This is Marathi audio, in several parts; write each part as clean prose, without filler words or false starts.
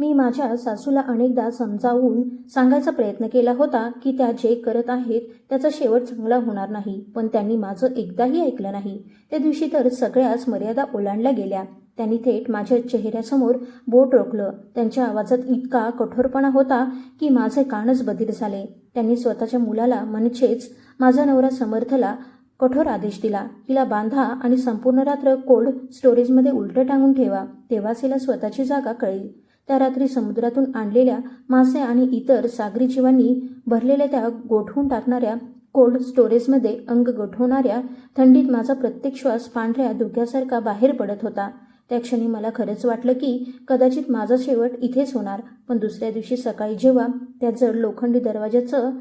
मी माझ्या सासूला अनेकदा समजावून सांगायचा प्रयत्न केला होता की त्या जे करत आहेत त्याचा शेवट चांगला होणार नाही, पण त्यांनी माझं एकदाही ऐकलं नाही. त्या दिवशी तर सगळ्याच मर्यादा ओलांडल्या गेल्या. त्यांनी थेट माझ्या चेहऱ्यासमोर बोट रोखलं. त्यांच्या आवाजात इतका कठोरपणा होता की माझे कानच बधीर झाले. त्यांनी स्वतःच्या मुलाला म्हणजेच माझा नवरा समर्थला कठोर आदेश दिला, हिला बांधा आणि संपूर्ण रात्र कोल्ड स्टोरेजमध्ये उलटं टांगून ठेवा, तेव्हाच हिला स्वतःची जागा कळेल. त्या रात्री समुद्रातून आणलेल्या मासे आणि इतर सागरी जीवांनी भरलेल्या त्या गोठवून टाकणाऱ्या कोल्ड स्टोरेजमध्ये अंग गोठवणाऱ्या थंडीत माझा प्रत्येक श्वास पांढऱ्या धुक्यासारखा बाहेर पडत होता. त्या क्षणी मला खरंच वाटलं की कदाचित माझा शेवट इथेच होणार. पण दुसऱ्या दिवशी सकाळी जेव्हा त्या जड लोखंडी दरवाजाचं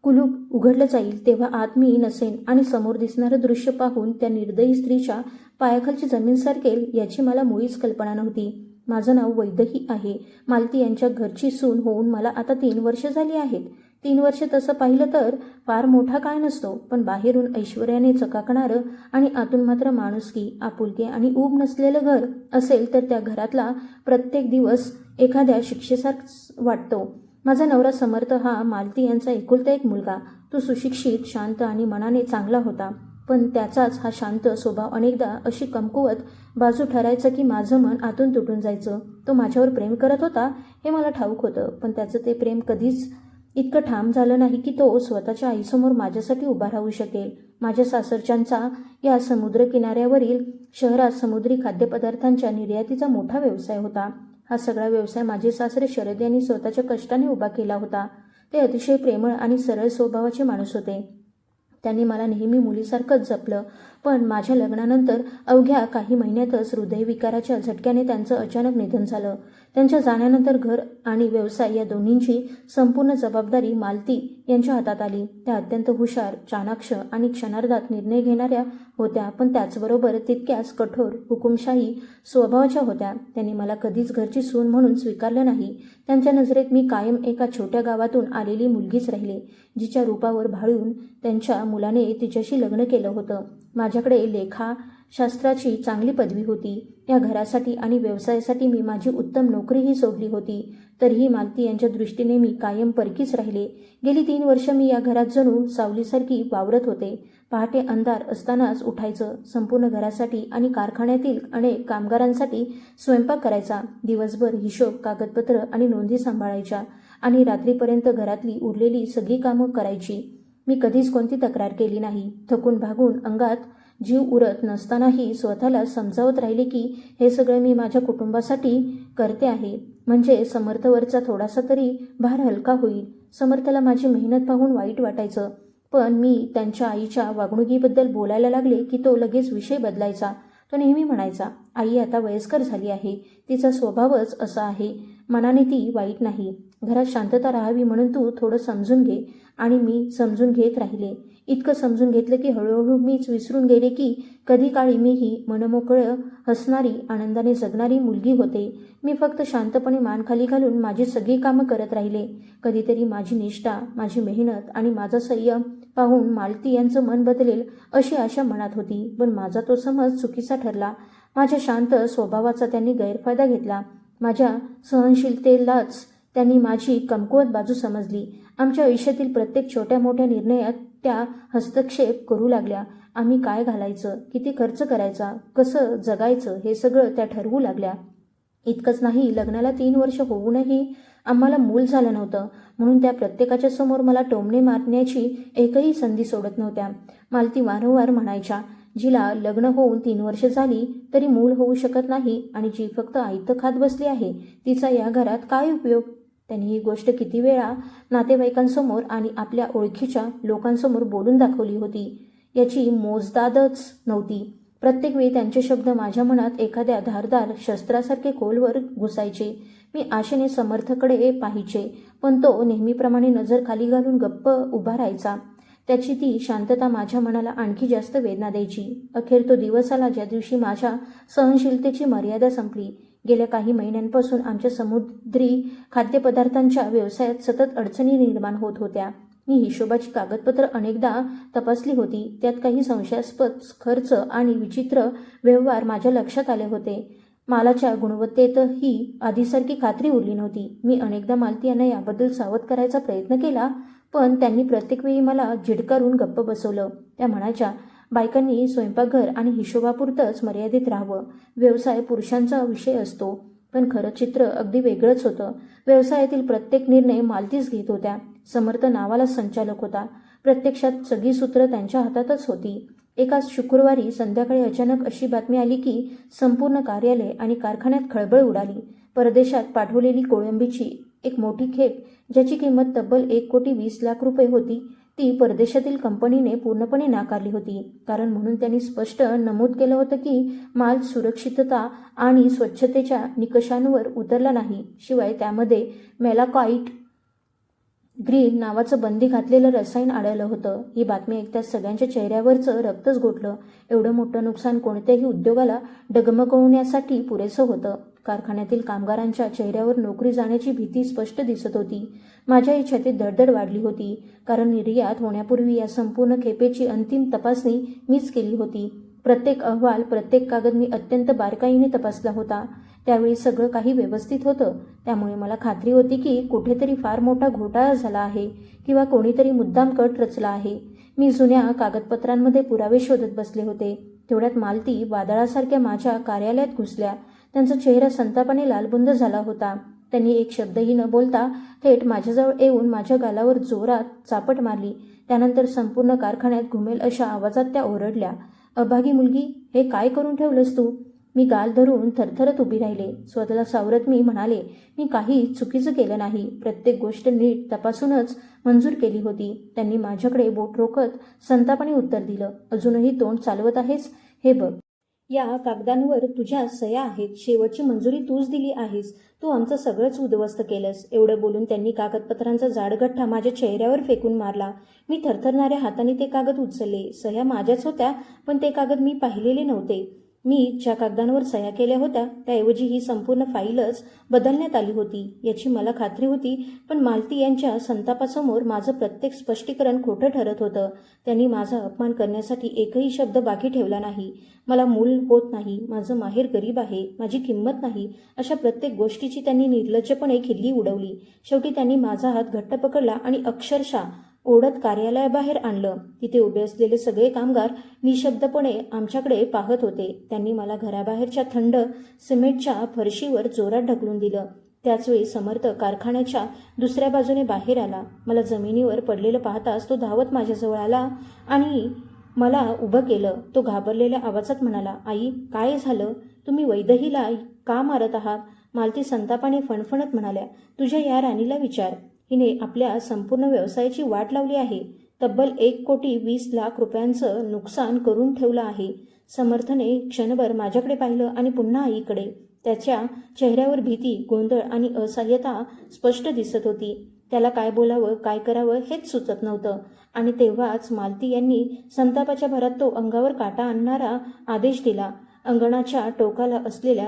कुलूप उघडलं जाईल तेव्हा आत मी नसेन आणि समोर दिसणारं दृश्य पाहून त्या निर्दयी स्त्रीच्या पायाखालची जमीन सरकेल याची मला मुळीच कल्पना नव्हती. माझं नाव वैदही आहे. मालती यांच्या घरची सून होऊन मला आता 3 वर्ष झाली आहेत. 3 वर्ष तसं पाहिलं तर फार मोठा काळ नसतो, पण बाहेरून ऐश्वर्याने चकाकणारं आणि आतून मात्र माणुसकी, आपुलकी आणि ऊब नसलेलं घर असेल तर त्या घरातला प्रत्येक दिवस एखाद्या शिक्षेसारखा वाटतो. माझा नवरा समर्थ हा मालती यांचा एकुलता एक मुलगा. तो सुशिक्षित, शांत आणि मनाने चांगला होता, पण त्याचाच हा शांत स्वभाव अनेकदा अशी कमकुवत बाजू ठरायचा की माझं मन आतून तुटून जायचं. तो माझ्यावर प्रेम करत होता हे मला ठाऊक होतं, पण त्याचं ते प्रेम कधीच इतकं ठाम झालं नाही की तो स्वतःच्या आईसमोर माझ्यासाठी उभा राहू शकेल. माझ्या सासरच्यांचा या समुद्रकिनाऱ्यावरील शहरात समुद्री खाद्यपदार्थांच्या निर्यातीचा मोठा व्यवसाय होता. हा सगळा व्यवसाय माझे सासरे शरद यांनी स्वतःच्या कष्टाने उभा केला होता. ते अतिशय प्रेमळ आणि सरळ स्वभावाचे माणूस होते. त्यांनी मला नेहमी मुलीसारखंच जपलं, पण माझ्या लग्नानंतर अवघ्या काही महिन्यातच हृदयविकाराच्या झटक्याने त्यांचं अचानक निधन झालं. त्यांच्या जाण्यानंतर घर आणि व्यवसाय या दोन्हींची संपूर्ण जबाबदारी मालती यांच्या हातात आली. त्या अत्यंत हुशार, चाणाक्ष आणि क्षणार्धात निर्णय घेणाऱ्या होत्या, पण त्याचबरोबर तितक्याच कठोर, हुकुमशाही स्वभावाच्या होत्या. त्यांनी मला कधीच घरची सून म्हणून स्वीकारलं नाही. त्यांच्या नजरेत मी कायम एका छोट्या गावातून आलेली मुलगीच राहिले, जिच्या रूपावर भाळून त्यांच्या मुलाने तिच्याशी लग्न केलं होतं. माझ्याकडे लेखाशास्त्राची चांगली पदवी होती. या घरासाठी आणि व्यवसायासाठी मी माझी उत्तम नोकरीही सोडली होती. तरीही मालती यांच्या दृष्टीने मी कायम परकीच राहिले. गेली 3 वर्ष मी या घरात जणू सावलीसारखी वावरत होते. पहाटे अंधार असतानाच उठायचं, संपूर्ण घरासाठी आणि कारखान्यातील अनेक कामगारांसाठी स्वयंपाक करायचा, दिवसभर हिशोब, कागदपत्र आणि नोंदी सांभाळायच्या आणि रात्रीपर्यंत घरातली उरलेली सगळी कामं करायची. मी कधीच कोणती तक्रार केली नाही. थकून भागून अंगात जीव उरत नसतानाही स्वतःला समजावत राहिले की हे सगळं मी माझ्या कुटुंबासाठी करते आहे, म्हणजे समर्थवरचा थोडासा तरी भार हलका होईल. समर्थला माझी मेहनत पाहून वाईट वाटायचं, पण मी त्यांच्या आईच्या वागणुकीबद्दल बोलायला लागले की तो लगेच विषय बदलायचा. तो नेहमी म्हणायचा, आई आता वयस्कर झाली आहे, तिचा स्वभावच असा आहे, मनाने ती वाईट नाही. घरात शांतता राहावी म्हणून तू थोडं समजून घे. आणि मी समजून घेत राहिले. इतकं समजून घेतलं की हळूहळू मीच विसरून गेले की कधी काळी मीही मनमोकळं हसणारी, आनंदाने जगणारी मुलगी होते. मी फक्त शांतपणे मान खाली घालून माझी सगळी कामं करत राहिले. कधीतरी माझी निष्ठा, माझी मेहनत आणि माझा संयम पाहून मालती यांचं मन बदलेल अशी आशा मनात होती, पण माझा तो समज चुकीचा ठरला. माझ्या शांत स्वभावाचा त्यांनी गैरफायदा घेतला. माझ्या सहनशीलतेलाच त्यांनी माझी कमकुवत बाजू समजली. आमच्या आयुष्यातील प्रत्येक छोट्या मोठ्या निर्णयात त्या हस्तक्षेप करू लागल्या. आम्ही काय घालायचं, किती खर्च करायचा, कसं जगायचं हे सगळं त्या ठरवू लागल्या. इतकंच नाही, लग्नाला 3 वर्ष होऊनही आम्हाला मूल झालं नव्हतं, म्हणून त्या प्रत्येकाच्या समोर मला टोमणे मारण्याची एकही संधी सोडत नव्हत्या. मालती वारंवार म्हणायच्या, जिला लग्न होऊन 3 वर्ष झाली तरी मूल होऊ शकत नाही आणि जी फक्त आयतं खात बसली आहे, तिचा या घरात काय उपयोग. त्यांनी ही गोष्ट किती वेळा नातेवाईकांसमोर आणि आपल्या ओळखीच्या लोकांसमोर बोलून दाखवली होती याची मोजदादच नव्हती. प्रत्येक वेळी त्यांचे शब्द माझ्या मनात एखाद्या धारदार शस्त्रासारखे खोलवर घुसायचे. मी आशेने समर्थकडे पाहिजे, पण तो नेहमीप्रमाणे नजर खाली घालून गप्प उभा राहायचा. त्याची ती शांतता माझ्या मनाला आणखी जास्त वेदना द्यायची. अखेर तो दिवस आला ज्या दिवशी माझ्या सहनशीलतेची मर्यादा संपली. गेल्या काही महिन्यांपासून आमच्या समुद्री खाद्यपदार्थांच्या व्यवसायात सतत अडचणी निर्माण होत होत्या. मी हिशोबाची कागदपत्र अनेकदा तपासली होती. त्यात काही संशयास्पद खर्च आणि विचित्र व्यवहार माझ्या लक्षात आले होते. मालाच्या गुणवत्तेतही आधीसारखी खात्री उरली नव्हती. मी अनेकदा मालती यांना याबद्दल सावध करायचा प्रयत्न केला, पण त्यांनी प्रत्येक वेळी मला झिडकारून गप्प बसवलं. त्या म्हणायच्या, बायकांनी स्वयंपाकघर आणि हिशोबापुरतंच मर्यादित राहावं. व्यवसाय पुरुषांचा विषय असतो. पण खरं चित्र अगदी वेगळंच होतं. व्यवसायातील प्रत्येक निर्णय मालतीच घेत होत्या. समर्थ नावाला संचालक होता. प्रत्यक्षात सगळी सूत्र त्यांच्या हातातच होती. एका शुक्रवारी संध्याकाळी अचानक अशी बातमी आली की संपूर्ण कार्यालय आणि कारखान्यात खळबळ उडाली. परदेशात पाठवलेली कोळंबीची एक मोठी खेप, ज्याची किंमत तब्बल 1,20,00,000 रुपये होती, ती परदेशातील कंपनीने पूर्णपणे नाकारली होती. कारण म्हणून त्यांनी स्पष्ट नमूद केलं होतं की माल सुरक्षितता आणि स्वच्छतेच्या निकषांवर उतरला नाही. शिवाय त्यामध्ये मेलाकाईट ग्रीन नावाचं बंदी घातलेलं रसायन आढळलं होतं. ही बातमी ऐकताच सगळ्यांच्या चेहऱ्यावरचं रक्तच गोठलं. एवढं मोठं नुकसान कोणत्याही उद्योगाला डगमगवण्यासाठी पुरेसं होतं. कारखान्यातील कामगारांच्या चेहऱ्यावर नोकरी जाण्याची भीती स्पष्ट दिसत होती. माझ्याही छातीत धडधड वाढली होती. कारण निर्यात होण्यापूर्वी या संपूर्ण खेपेची अंतिम तपासणी मीच केली होती. प्रत्येक अहवाल, प्रत्येक कागद मी अत्यंत बारकाईने तपासला होता. त्यावेळी सगळं काही व्यवस्थित होतं. त्यामुळे मला खात्री होती की कुठेतरी फार मोठा घोटाळा झाला आहे किंवा कोणीतरी मुद्दाम कट रचला आहे. मी जुन्या कागदपत्रांमध्ये पुरावे शोधत बसले होते. तेवढ्यात मालती वादळासारख्या माझ्या कार्यालयात घुसल्या. त्यांचा चेहरा संतापाने लालबुंद झाला होता. त्यांनी एक शब्दही न बोलता थेट माझ्याजवळ येऊन माझ्या गालावर जोरात चापट मारली. त्यानंतर संपूर्ण कारखान्यात घुमेल अशा आवाजात त्या ओरडल्या, अभागी मुलगी, हे काय करून ठेवलंस तू? मी गाल धरून थरथरत उभी राहिले. स्वतःला सावरत मी म्हणाले, मी काही चुकीचं केलं नाही. प्रत्येक गोष्ट नीट तपासूनच मंजूर केली होती. त्यांनी माझ्याकडे बोट रोखत संतापाने उत्तर दिलं, अजूनही तोंड चालवत आहेस? हे बघ, या कागदांवर तुझ्या सह्या आहेत. शेवटची मंजुरी तूच दिली आहेस. तू आमचं सगळंच उद्ध्वस्त केलंस. एवढं बोलून त्यांनी कागदपत्रांचा जाडगठ्ठा माझ्या चेहऱ्यावर फेकून मारला. मी थरथरणाऱ्या हाताने ते कागद उचलले. सह्या माझ्याच होत्या, पण ते कागद मी पाहिलेले नव्हते. मी ज्या कागदांवर सह्या केल्या होत्या त्याऐवजी ही संपूर्ण फाईलच बदलण्यात आली होती याची मला खात्री होती. पण मालती यांच्या संतापासमोर माझं प्रत्येक स्पष्टीकरण खोटं ठरत होतं. त्यांनी माझा अपमान करण्यासाठी एकही शब्द बाकी ठेवला नाही. मला मूल होत नाही, माझं माहेर गरीब आहे, माझी किंमत नाही, अशा प्रत्येक गोष्टीची त्यांनी निर्लज्जपणे खिल्ली उडवली. शेवटी त्यांनी माझा हात घट्ट पकडला आणि अक्षरशः ओढत कार्यालयाबाहेर आणलं. तिथे उभे असलेले सगळे कामगार निशब्दपणे आमच्याकडे पाहत होते. त्यांनी मला घराबाहेरच्या थंड सिमेंटच्या फरशीवर जोरात ढकलून दिलं. त्याचवेळी समर्थ कारखान्याच्या दुसऱ्या बाजूने बाहेर आला. मला जमिनीवर पडलेलं पाहताच तो धावत माझ्याजवळ आला आणि मला उभं केलं. तो घाबरलेल्या आवाजात म्हणाला, आई, काय झालं? तुम्ही वैदेहीला का मारत आहात? मालती संतापाने फणफणत म्हणाल्या, तुझ्या या राणीला विचार. हिने आपल्या संपूर्ण व्यवसायाची वाट लावली आहे. तब्बल 1,20,00,000 रुपयांचं नुकसान करून ठेवलं आहे. समर्थने क्षणभर माझ्याकडे पाहिलं आणि पुन्हा आईकडे. त्याच्या चेहऱ्यावर भीती, गोंधळ आणि असहाय्यता स्पष्ट दिसत होती. त्याला काय बोलावं, काय करावं हेच सुचत नव्हतं. आणि तेव्हाच मालती यांनी संतापाच्या भरात तो अंगावर काटा आणणारा आदेश दिला. अंगणाच्या टोकाला असलेल्या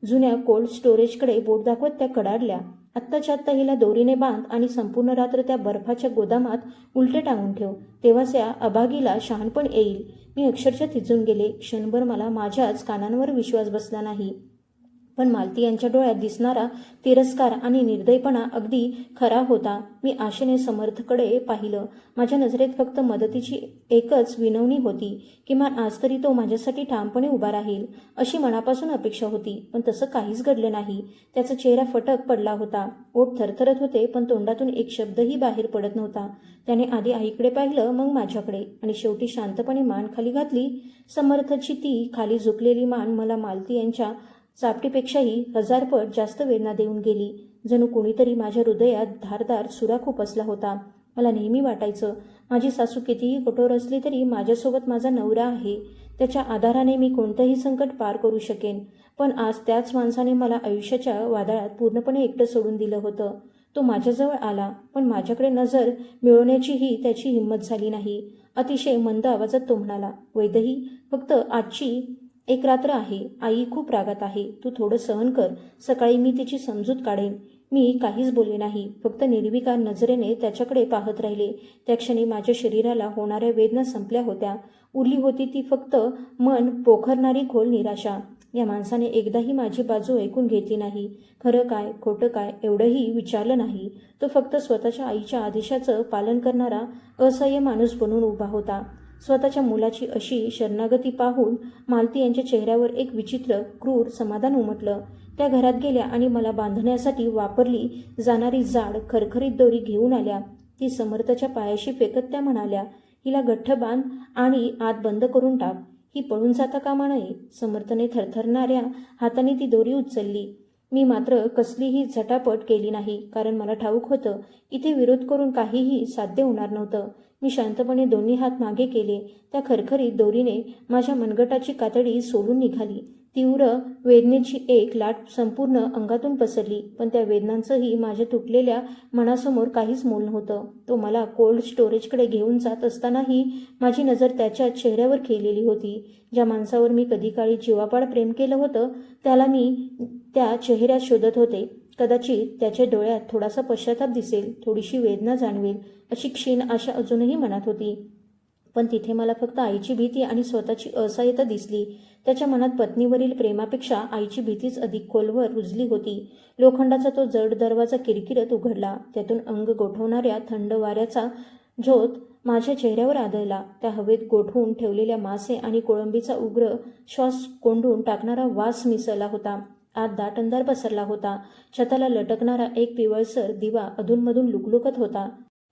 जुन्या कोल्ड स्टोरेजकडे बोट दाखवत त्या कडाडल्या, आत्ताच्या आत्ता हिला दोरीने बांध आणि संपूर्ण रात्र त्या बर्फाच्या गोदामात उलटे टांगून ठेव. तेव्हाच या अभागीला शहाणपण येईल. मी अक्षरशः थिजून गेले. क्षणभर मला माझ्याच कानांवर विश्वास बसला नाही. पण मालती यांच्या डोळ्यात दिसणारा तिरस्कार आणि निर्दयपणा अगदी खरा होता. मी आशेने समर्थकडे पाहिलं. माझ्या नजरेत फक्त मदतीची एकच विनवणी होती. किमान आज तरी तो माझ्यासाठी ठामपणे उभा राहील अशी मनापासून अपेक्षा होती. पण तसं काहीच घडलं नाही. त्याचा चेहरा फटक पडला होता. ओठ थरथरत होते, पण तोंडातून एक शब्दही बाहेर पडत नव्हता. त्याने आधी आईकडे पाहिलं, मग माझ्याकडे, आणि शेवटी शांतपणे मान खाली घातली. समर्थची ती खाली झुकलेली मान मला मालती यांच्या चापटीपेक्षाही 1000 पट जास्त वेदना देऊन गेली. जणू कुणीतरी माझ्या हृदयात धारदार सुरा खुपसला होता. मला नेहमी वाटायचं, माझी सासू कितीही कठोर असली तरी माझ्यासोबत माझा नवरा आहे. त्याच्या आधाराने मी कोणतंही संकट पार करू शकेन. पण आज त्याच माणसाने मला आयुष्याच्या वादळात पूर्णपणे एकटं सोडून दिलं होतं. तो माझ्याजवळ आला, पण माझ्याकडे नजर मिळवण्याचीही त्याची हिंमत झाली नाही. अतिशय मंद आवाजात तो म्हणाला, वैदेही, फक्त आजची एक रात्र आहे. आई खूप रागात आहे. तू थोडं सहन कर. सकाळी मी तिची समजूत काढेन. मी काहीच बोलले नाही. फक्त निर्विकार नजरेने त्याच्याकडे पाहत राहिले. त्या क्षणी माझ्या शरीराला होणाऱ्या वेदना संपल्या होत्या. उरली होती ती फक्त मन पोखरणारी खोल निराशा. या माणसाने एकदाही माझी बाजू ऐकून घेतली नाही. खरं काय खोटं काय एवढंही विचारलं नाही. तो फक्त स्वतःच्या आईच्या आदेशाचं पालन करणारा असह्य माणूस बनून उभा होता. स्वतःच्या मुलाची अशी शरणागती पाहून मालती यांच्या चेहऱ्यावर एक विचित्र क्रूर समाधान उमटलं. त्या घरात गेल्या आणि मला बांधण्यासाठी वापरली जाणारी जाड खरखरीत दोरी घेऊन आल्या. ती समर्थच्या पायाशी फेकत त्या म्हणाल्या, हिला गठ्ठ बांध आणि आत बंद करून टाक. ही पळून जाता कामा नये. समर्थने थरथरणाऱ्या हाताने ती दोरी उचलली. मी मात्र कसलीही झटापट केली नाही, कारण मला ठाऊक होतं इथे विरोध करून काहीही साध्य होणार नव्हतं. मी शांतपणे दोन्ही हात मागे केले. त्या खरखरीत दोरीने माझ्या मनगटाची कातडी सोलून निघाली. तीव्र वेदनेची एक लाट संपूर्ण अंगातून पसरली, पण त्या वेदनांचंही माझ्या तुटलेल्या मनासमोर काहीच मोल नव्हतं. तो मला कोल्ड स्टोरेजकडे घेऊन जात असतानाही माझी नजर त्याच्या चेहऱ्यावर खेळलेली होती. ज्या माणसावर मी कधी काळी जीवापाड प्रेम केलं होतं त्याला मी त्या चेहऱ्यात शोधत होते. कदाचित त्याच्या डोळ्यात थोडासा पश्चाताप दिसेल, थोडीशी वेदना जाणवेल अशी क्षीण आशा अजूनही मनात होती. पण तिथे मला फक्त आईची भीती आणि स्वतःची असहाय्यता दिसली. त्याच्या मनात पत्नीवरील प्रेमापेक्षा आईची भीतीच अधिक खोलवर रुजली होती. लोखंडाचा तो जड दरवाजा किरकिरत उघडला. त्यातून अंग गोठवणाऱ्या थंड वाऱ्याचा झोत माझ्या चेहऱ्यावर आदळला. त्या हवेत गोठवून ठेवलेल्या मासे आणि कोळंबीचा उग्र श्वास कोंडून टाकणारा वास मिसळला होता. आत दाट अंधार पसरला होता. छताला लटकणारा एक पिवळसर दिवा अधूनमधून लुकलुकत होता.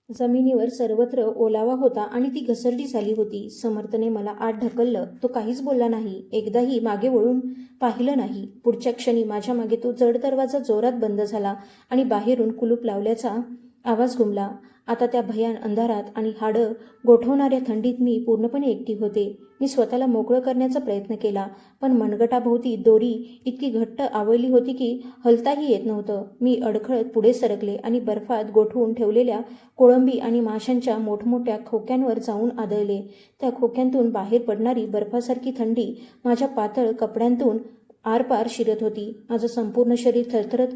जमिनीवर सर्वत्र ओलावा होता आणि ती घसरली झाली होती. समर्थने मला आत ढकललं. तो काहीच बोलला नाही, एकदाही मागे वळून पाहिलं नाही. पुढच्या क्षणी माझ्या मागे तो जड दरवाजा जोरात बंद झाला आणि बाहेरून कुलूप लावल्याचा आवाज घुमला. आता त्या भयान अंधारात आणि हाडं गोठवणाऱ्या थंडीत मी पूर्णपणे एकटी होते. मी स्वतःला मोकळं करण्याचा प्रयत्न केला, पण मनगटाभोवती दोरी इतकी घट्ट आवळली होती की हलताही येत नव्हतं. मी अडखळत पुढे सरकले आणि बर्फात गोठवून ठेवलेल्या कोळंबी आणि माशांच्या मोठमोठ्या खोक्यांवर जाऊन आदळले. त्या खोक्यांतून बाहेर पडणारी बर्फासारखी थंडी माझ्या पातळ कपड्यांतून आरपार शिरत होती. माझं संपूर्ण शरीर थरथरत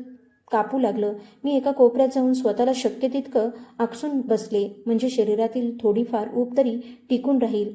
कापू लागलं. मी एका कोपऱ्यात जाऊन स्वतःला शक्य तितकं आकसून बसले, म्हणजे शरीरातील थोडीफार ऊब तरी टिकून राहील.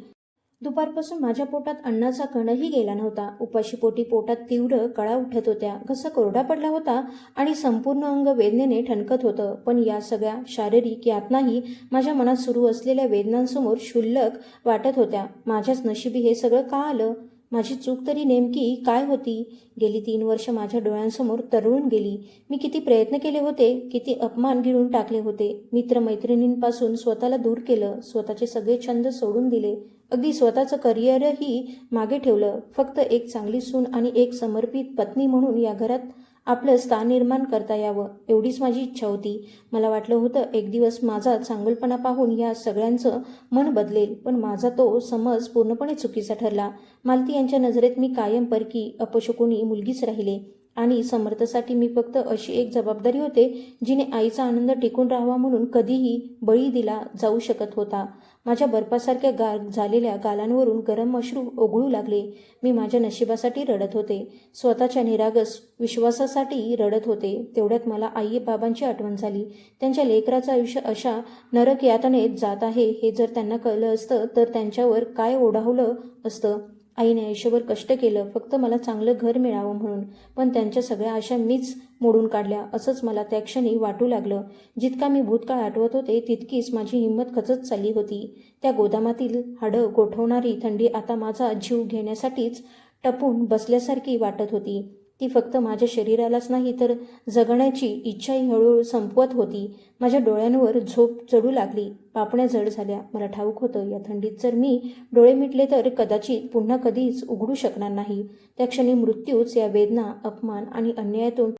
दुपारपासून माझ्या पोटात अन्नाचा कणही गेला नव्हता. उपाशीपोटी पोटात तीव्र कळा उठत होत्या. घसा कोरडा पडला होता आणि संपूर्ण अंग वेदनेने ठणकत होतं. पण या सगळ्या शारीरिक यातनाही माझ्या मनात सुरू असलेल्या वेदनांसमोर क्षुल्लक वाटत होत्या. माझ्याच नशिबी हे सगळं का आलं? माझी चूक तरी नेमकी काय होती? गेली 3 वर्ष माझ्या डोळ्यांसमोर तरळून गेली. मी किती प्रयत्न केले होते, किती अपमान गिळून टाकले होते. मित्रमैत्रिणींपासून स्वतःला दूर केलं, स्वतःचे सगळे छंद सोडून दिले, अगदी स्वतःचं करिअरही मागे ठेवलं. फक्त एक चांगली सून आणि एक समर्पित पत्नी म्हणून या घरात आपलं स्थान निर्माण करता यावं एवढीच माझी इच्छा होती. मला वाटलं होतं एक दिवस माझा चांगुलपणा पाहून या सगळ्यांचं मन बदलेल, पण माझा तो समज पूर्णपणे चुकीचा ठरला. मालती यांच्या नजरेत मी कायम परकी अपशकुनी मुलगीच राहिले आणि समर्थसाठी मी फक्त अशी एक जबाबदारी होते जिने आईचा आनंद टिकून राहावा म्हणून कधीही बळी दिला जाऊ शकत होता. माझ्या बर्फासारख्या गार झालेल्या गालांवरून गरम अश्रू ओघळू लागले. मी माझ्या नशिबासाठी रडत होते, स्वतःच्या निरागस विश्वासासाठी रडत होते. तेवढ्यात मला आई बाबांची आठवण झाली. त्यांच्या लेकराचं आयुष्य अशा नरक यातनेत जात आहे हे जर त्यांना कळलं असतं तर त्यांच्यावर काय ओढावलं असतं. आईने आयुष्यभर कष्ट केलं फक्त मला चांगलं घर मिळावं म्हणून, पण त्यांच्या सगळ्या आशा मीच मोडून काढल्या असंच मला त्या क्षणी वाटू लागलं. जितका मी भूतकाळ आठवत होते तितकीच माझी हिंमत खचत चालली होती. त्या गोदामातील हाडं गोठवणारी थंडी आता माझा जीव घेण्यासाठीच टपून बसल्यासारखी वाटत होती. ती फक्त माझ्या शरीरालाच नाही तर जगण्याची इच्छाही हळूहळू संपवत होती. माझ्या डोळ्यांवर झोप चढू लागली, पापण्या जड झाल्या. मला ठाऊक होतं या थंडीत जर मी डोळे मिटले तर कदाचित पुन्हा कधीच उघडू शकणार नाही. त्या क्षणी मृत्यूच या वेदना, अपमान आणि अन्यायातून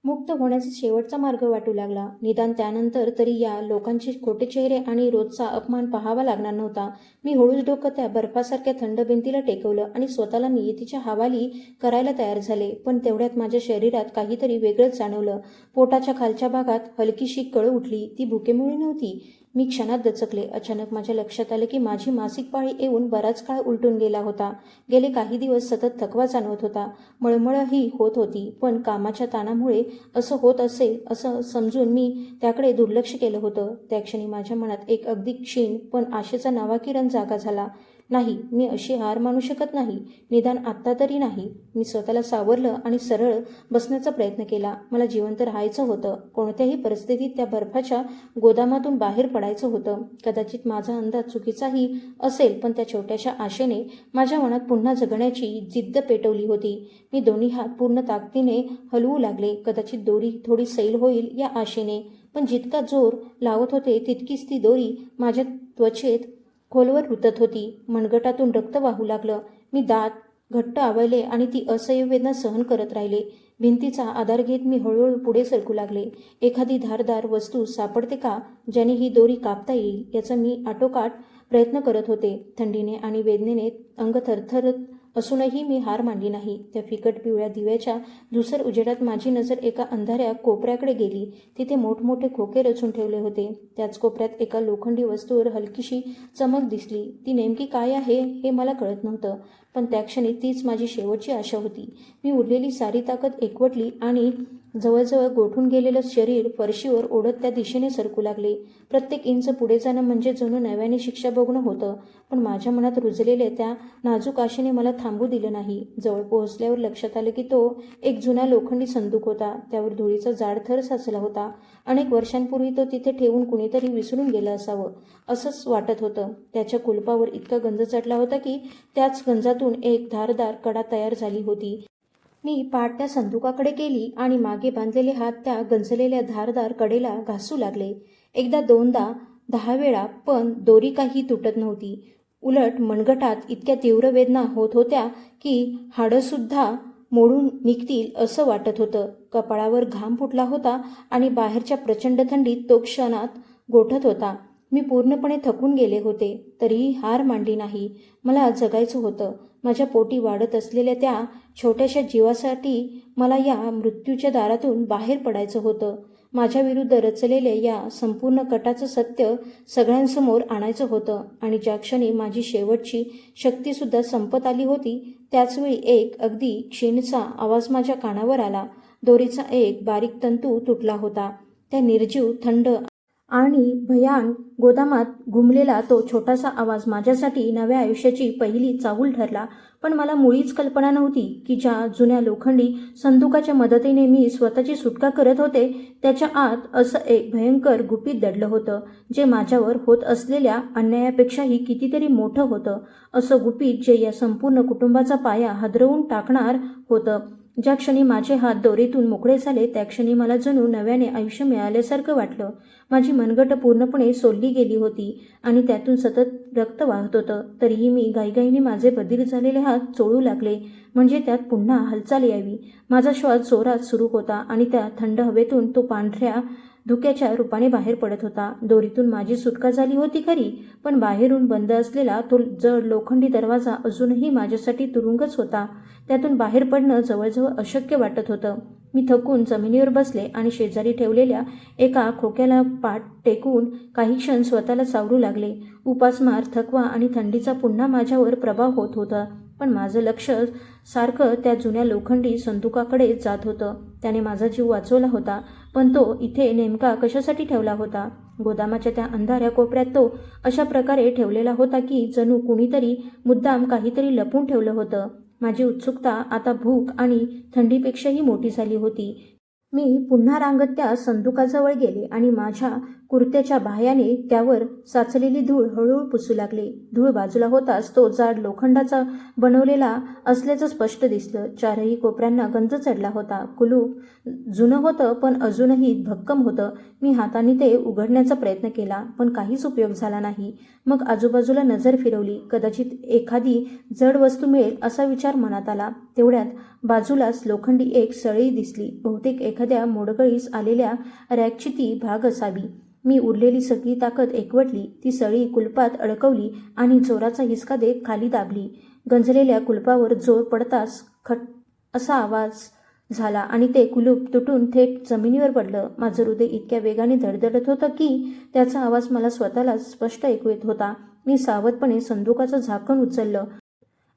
मुक्त होण्याचा शेवटचा मार्ग वाटू लागला. निदान त्यानंतर तरी या लोकांचे खोटे चेहरे आणि रोजचा अपमान पाहावा लागणार नव्हता. मी हळूच डोकं त्या बर्फासारख्या थंड भिंतीला टेकवलं आणि स्वतःला नियतीच्या हवाली करायला तयार झाले. पण तेवढ्यात माझ्या शरीरात काहीतरी वेगळंच जाणवलं. पोटाच्या खालच्या भागात हलकीशी कळ उठली. ती भुकेमुळे नव्हती. मी क्षणात दचकले. अचानक माझ्या लक्षात आलं की माझी मासिक पाळी येऊन बराच काळ उलटून गेला होता. गेले काही दिवस सतत थकवा जाणवत होता, मळमळही होत होती. पण कामाच्या ताणामुळे असं होत असेल असं समजून मी त्याकडे दुर्लक्ष केलं होतं. त्या क्षणी माझ्या मनात एक अगदी क्षीण पण आशेचा नवा किरण जागा झाला. नाही, मी अशी हार मानू शकत नाही, निदान आत्ता तरी नाही. मी स्वतःला सावरलं आणि सरळ बसण्याचा प्रयत्न केला. मला जिवंत राहायचं होतं. कोणत्याही परिस्थितीत त्या बर्फाच्या गोदामातून बाहेर पडायचं होतं. कदाचित माझा अंदाज चुकीचाही असेल, पण त्या छोट्याशा आशेने माझ्या मनात पुन्हा जगण्याची जिद्द पेटवली होती. मी दोन्ही हात पूर्ण ताकदीने हलवू लागले. कदाचित दोरी थोडी सैल होईल या आशेने, पण जितका जोर लावत होते तितकीच ती दोरी माझ्या त्वचेत खोलवर रुतत होती. मनगटातून रक्त वाहू लागलं. मी दात घट्ट आवळले आणि ती असह्य वेदना सहन करत राहिले. भिंतीचा आधार घेत मी हळूहळू पुढे सरकू लागले. एखादी धारदार वस्तू सापडते का ज्याने ही दोरी कापता येईल याचा मी आटोकाट प्रयत्न करत होते. थंडीने आणि वेदनेने अंग थरथरत असूनही मी हार मानली नाही. त्या फिकट पिवळ्या दिव्याच्या धुसर उजेडात माझी नजर एका अंधाऱ्या कोपऱ्याकडे गेली. तिथे मोठमोठे खोके रचून ठेवले होते. त्याच कोपऱ्यात एका लोखंडी वस्तूवर हलकीशी चमक दिसली. ती नेमकी काय आहे हे मला कळत नव्हतं, पण त्या क्षणी तीच माझी शेवटची आशा होती. मी उरलेली सारी ताकद एकवटली आणि जवळजवळ गोठून गेलेलं शरीर फरशीवर ओढत त्या दिशेने सरकू लागले. प्रत्येक इंच पुढे जाणं म्हणजे जणू नव्याने शिक्षा भोगणं होतं, पण माझ्या मनात रुजलेल्या त्या नाजूक आशेने मला थांबू दिलं नाही. जवळ पोहोचल्यावर लक्षात आलं की तो एक जुना लोखंडी संदूक होता. त्यावर धुळीचा जाड थर साचला होता. अनेक वर्षांपूर्वी तो तिथे ठेवून कुणीतरी विसरून गेलं असावं असंच वाटत होतं. त्याच्या कुलपावर इतका गंज चढला होता की त्याच गंजातून एक धारदार कडा तयार झाली होती. मी पाठ त्या संदुकाकडे केली आणि मागे बांधलेले हात त्या गंजलेल्या धारदार कडेला घासू लागले. एकदा दोनदा 10 वेळा, पण दोरी काही तुटत नव्हती. उलट मनगटात इतक्या तीव्र वेदना होत होत्या की हाडंसुद्धा मोडून निघतील असं वाटत होतं. कपाळावर घाम फुटला होता आणि बाहेरच्या प्रचंड थंडीत तो क्षणात गोठत होता. मी पूर्णपणे थकून गेले होते, तरीही हार मानली नाही. मला जगायचं होतं. माझ्या पोटी वाढत असलेल्या त्या छोट्याशा जीवासाठी मला या मृत्यूच्या दारातून बाहेर पडायचं होतं. माझ्या विरुद्ध रचलेल्या या संपूर्ण कटाचं सत्य सगळ्यांसमोर आणायचं होतं. आणि ज्या क्षणी माझी शेवटची शक्तीसुद्धा संपत आली होती, त्याचवेळी एक अगदी क्षीणसा आवाज माझ्या कानावर आला. दोरीचा एक बारीक तंतू तुटला होता. त्या निर्जीव, थंड आणि भयान गोदामात घुमलेला तो छोटासा आवाज माझ्यासाठी नव्या आयुष्याची पहिली चाहूल ठरला. पण मला मुळीच कल्पना नव्हती की ज्या जुन्या लोखंडी संदुकाच्या मदतीने मी स्वतःची सुटका करत होते, त्याच्या आत असं एक भयंकर गुपित दडलं होतं, जे माझ्यावर होत असलेल्या अन्यायापेक्षाही कितीतरी मोठं होतं. असं गुपित जे या संपूर्ण कुटुंबाचा पाया हादरवून टाकणार होतं. ज्या क्षणी माझे हात दोरीतून मोकळे झाले, त्या क्षणी मला जणू नव्याने आयुष्य मिळाल्यासारखं वाटलं. माझी मनगट पूर्णपणे सोलली गेली होती आणि त्यातून सतत रक्त वाहत होतं. तरीही मी घाईघाईने माझे बधीर झालेले हात चोळू लागले, म्हणजे त्यात पुन्हा हालचाल यावी. माझा श्वास जोरात सुरू होता आणि त्या थंड हवेतून तो पांढऱ्या धुक्याच्या रूपाने बाहेर पडत होता. दोरीतून माझी सुटका झाली होती खरी, पण बाहेरून बंद असलेला तो जड लोखंडी दरवाजा अजूनही माझ्यासाठी तुरुंगच होता. त्यातून बाहेर पडणं जवळजवळ अशक्य वाटत होतं. मी थकून जमिनीवर बसले आणि शेजारी ठेवलेल्या एका खोक्याला पाठ टेकवून काही क्षण स्वतःला सावरू लागले. उपासमार, थकवा आणि थंडीचा पुन्हा माझ्यावर प्रभाव होत होता, पण माझं लक्ष सारखं त्या जुन्या लोखंडी संदुकाकडे जात होतं. त्याने माझा जीव वाचवला होता, पण तो इथे नेमका कशासाठी ठेवला होता? गोदामाच्या त्या अंधाऱ्या कोपऱ्यात तो अशा प्रकारे ठेवलेला होता की जणू कुणीतरी मुद्दाम काहीतरी लपून ठेवलं होतं. माझी उत्सुकता आता भूक आणि थंडीपेक्षाही मोठी झाली होती. मी पुन्हा रांगत त्या संदुकाजवळ गेले आणि माझ्या कुर्त्याच्या बाह्याने त्यावर साचलेली धूळ हळूहळू पुसू लागले. धूळ बाजूला होताच तो जाड लोखंडाचा बनवलेला असल्याचं स्पष्ट दिसलं. चारही कोपऱ्यांना गंज चढला होता. कुलूप जुनं होतं, पण अजूनही भक्कम होतं. मी हाताने ते उघडण्याचा प्रयत्न केला, पण काहीच उपयोग झाला नाही. मग आजूबाजूला नजर फिरवली. कदाचित एखादी जड वस्तू मिळेल असा विचार मनात आला. तेवढ्यात बाजूलाच लोखंडी एक सळई दिसली. बहुतेक एखाद्या मोडकळीस आलेल्या रॅकची ती भाग असावी. मी उरलेली सगळी ताकद एकवटली. ती सळी कुलपात अडकवली आणि जोराचा हिसका देत खाली दाबली. गंजलेल्या कुलपावर जोर पडताच खट असा आवाज झाला आणि ते कुलूप तुटून थेट जमिनीवर पडलं. माझं हृदय इतक्या वेगाने धडधडत होतं की त्याचा आवाज मला स्वतःला स्पष्ट ऐकू येत होता. मी सावधपणे संदुकाचं झाकण उचललं.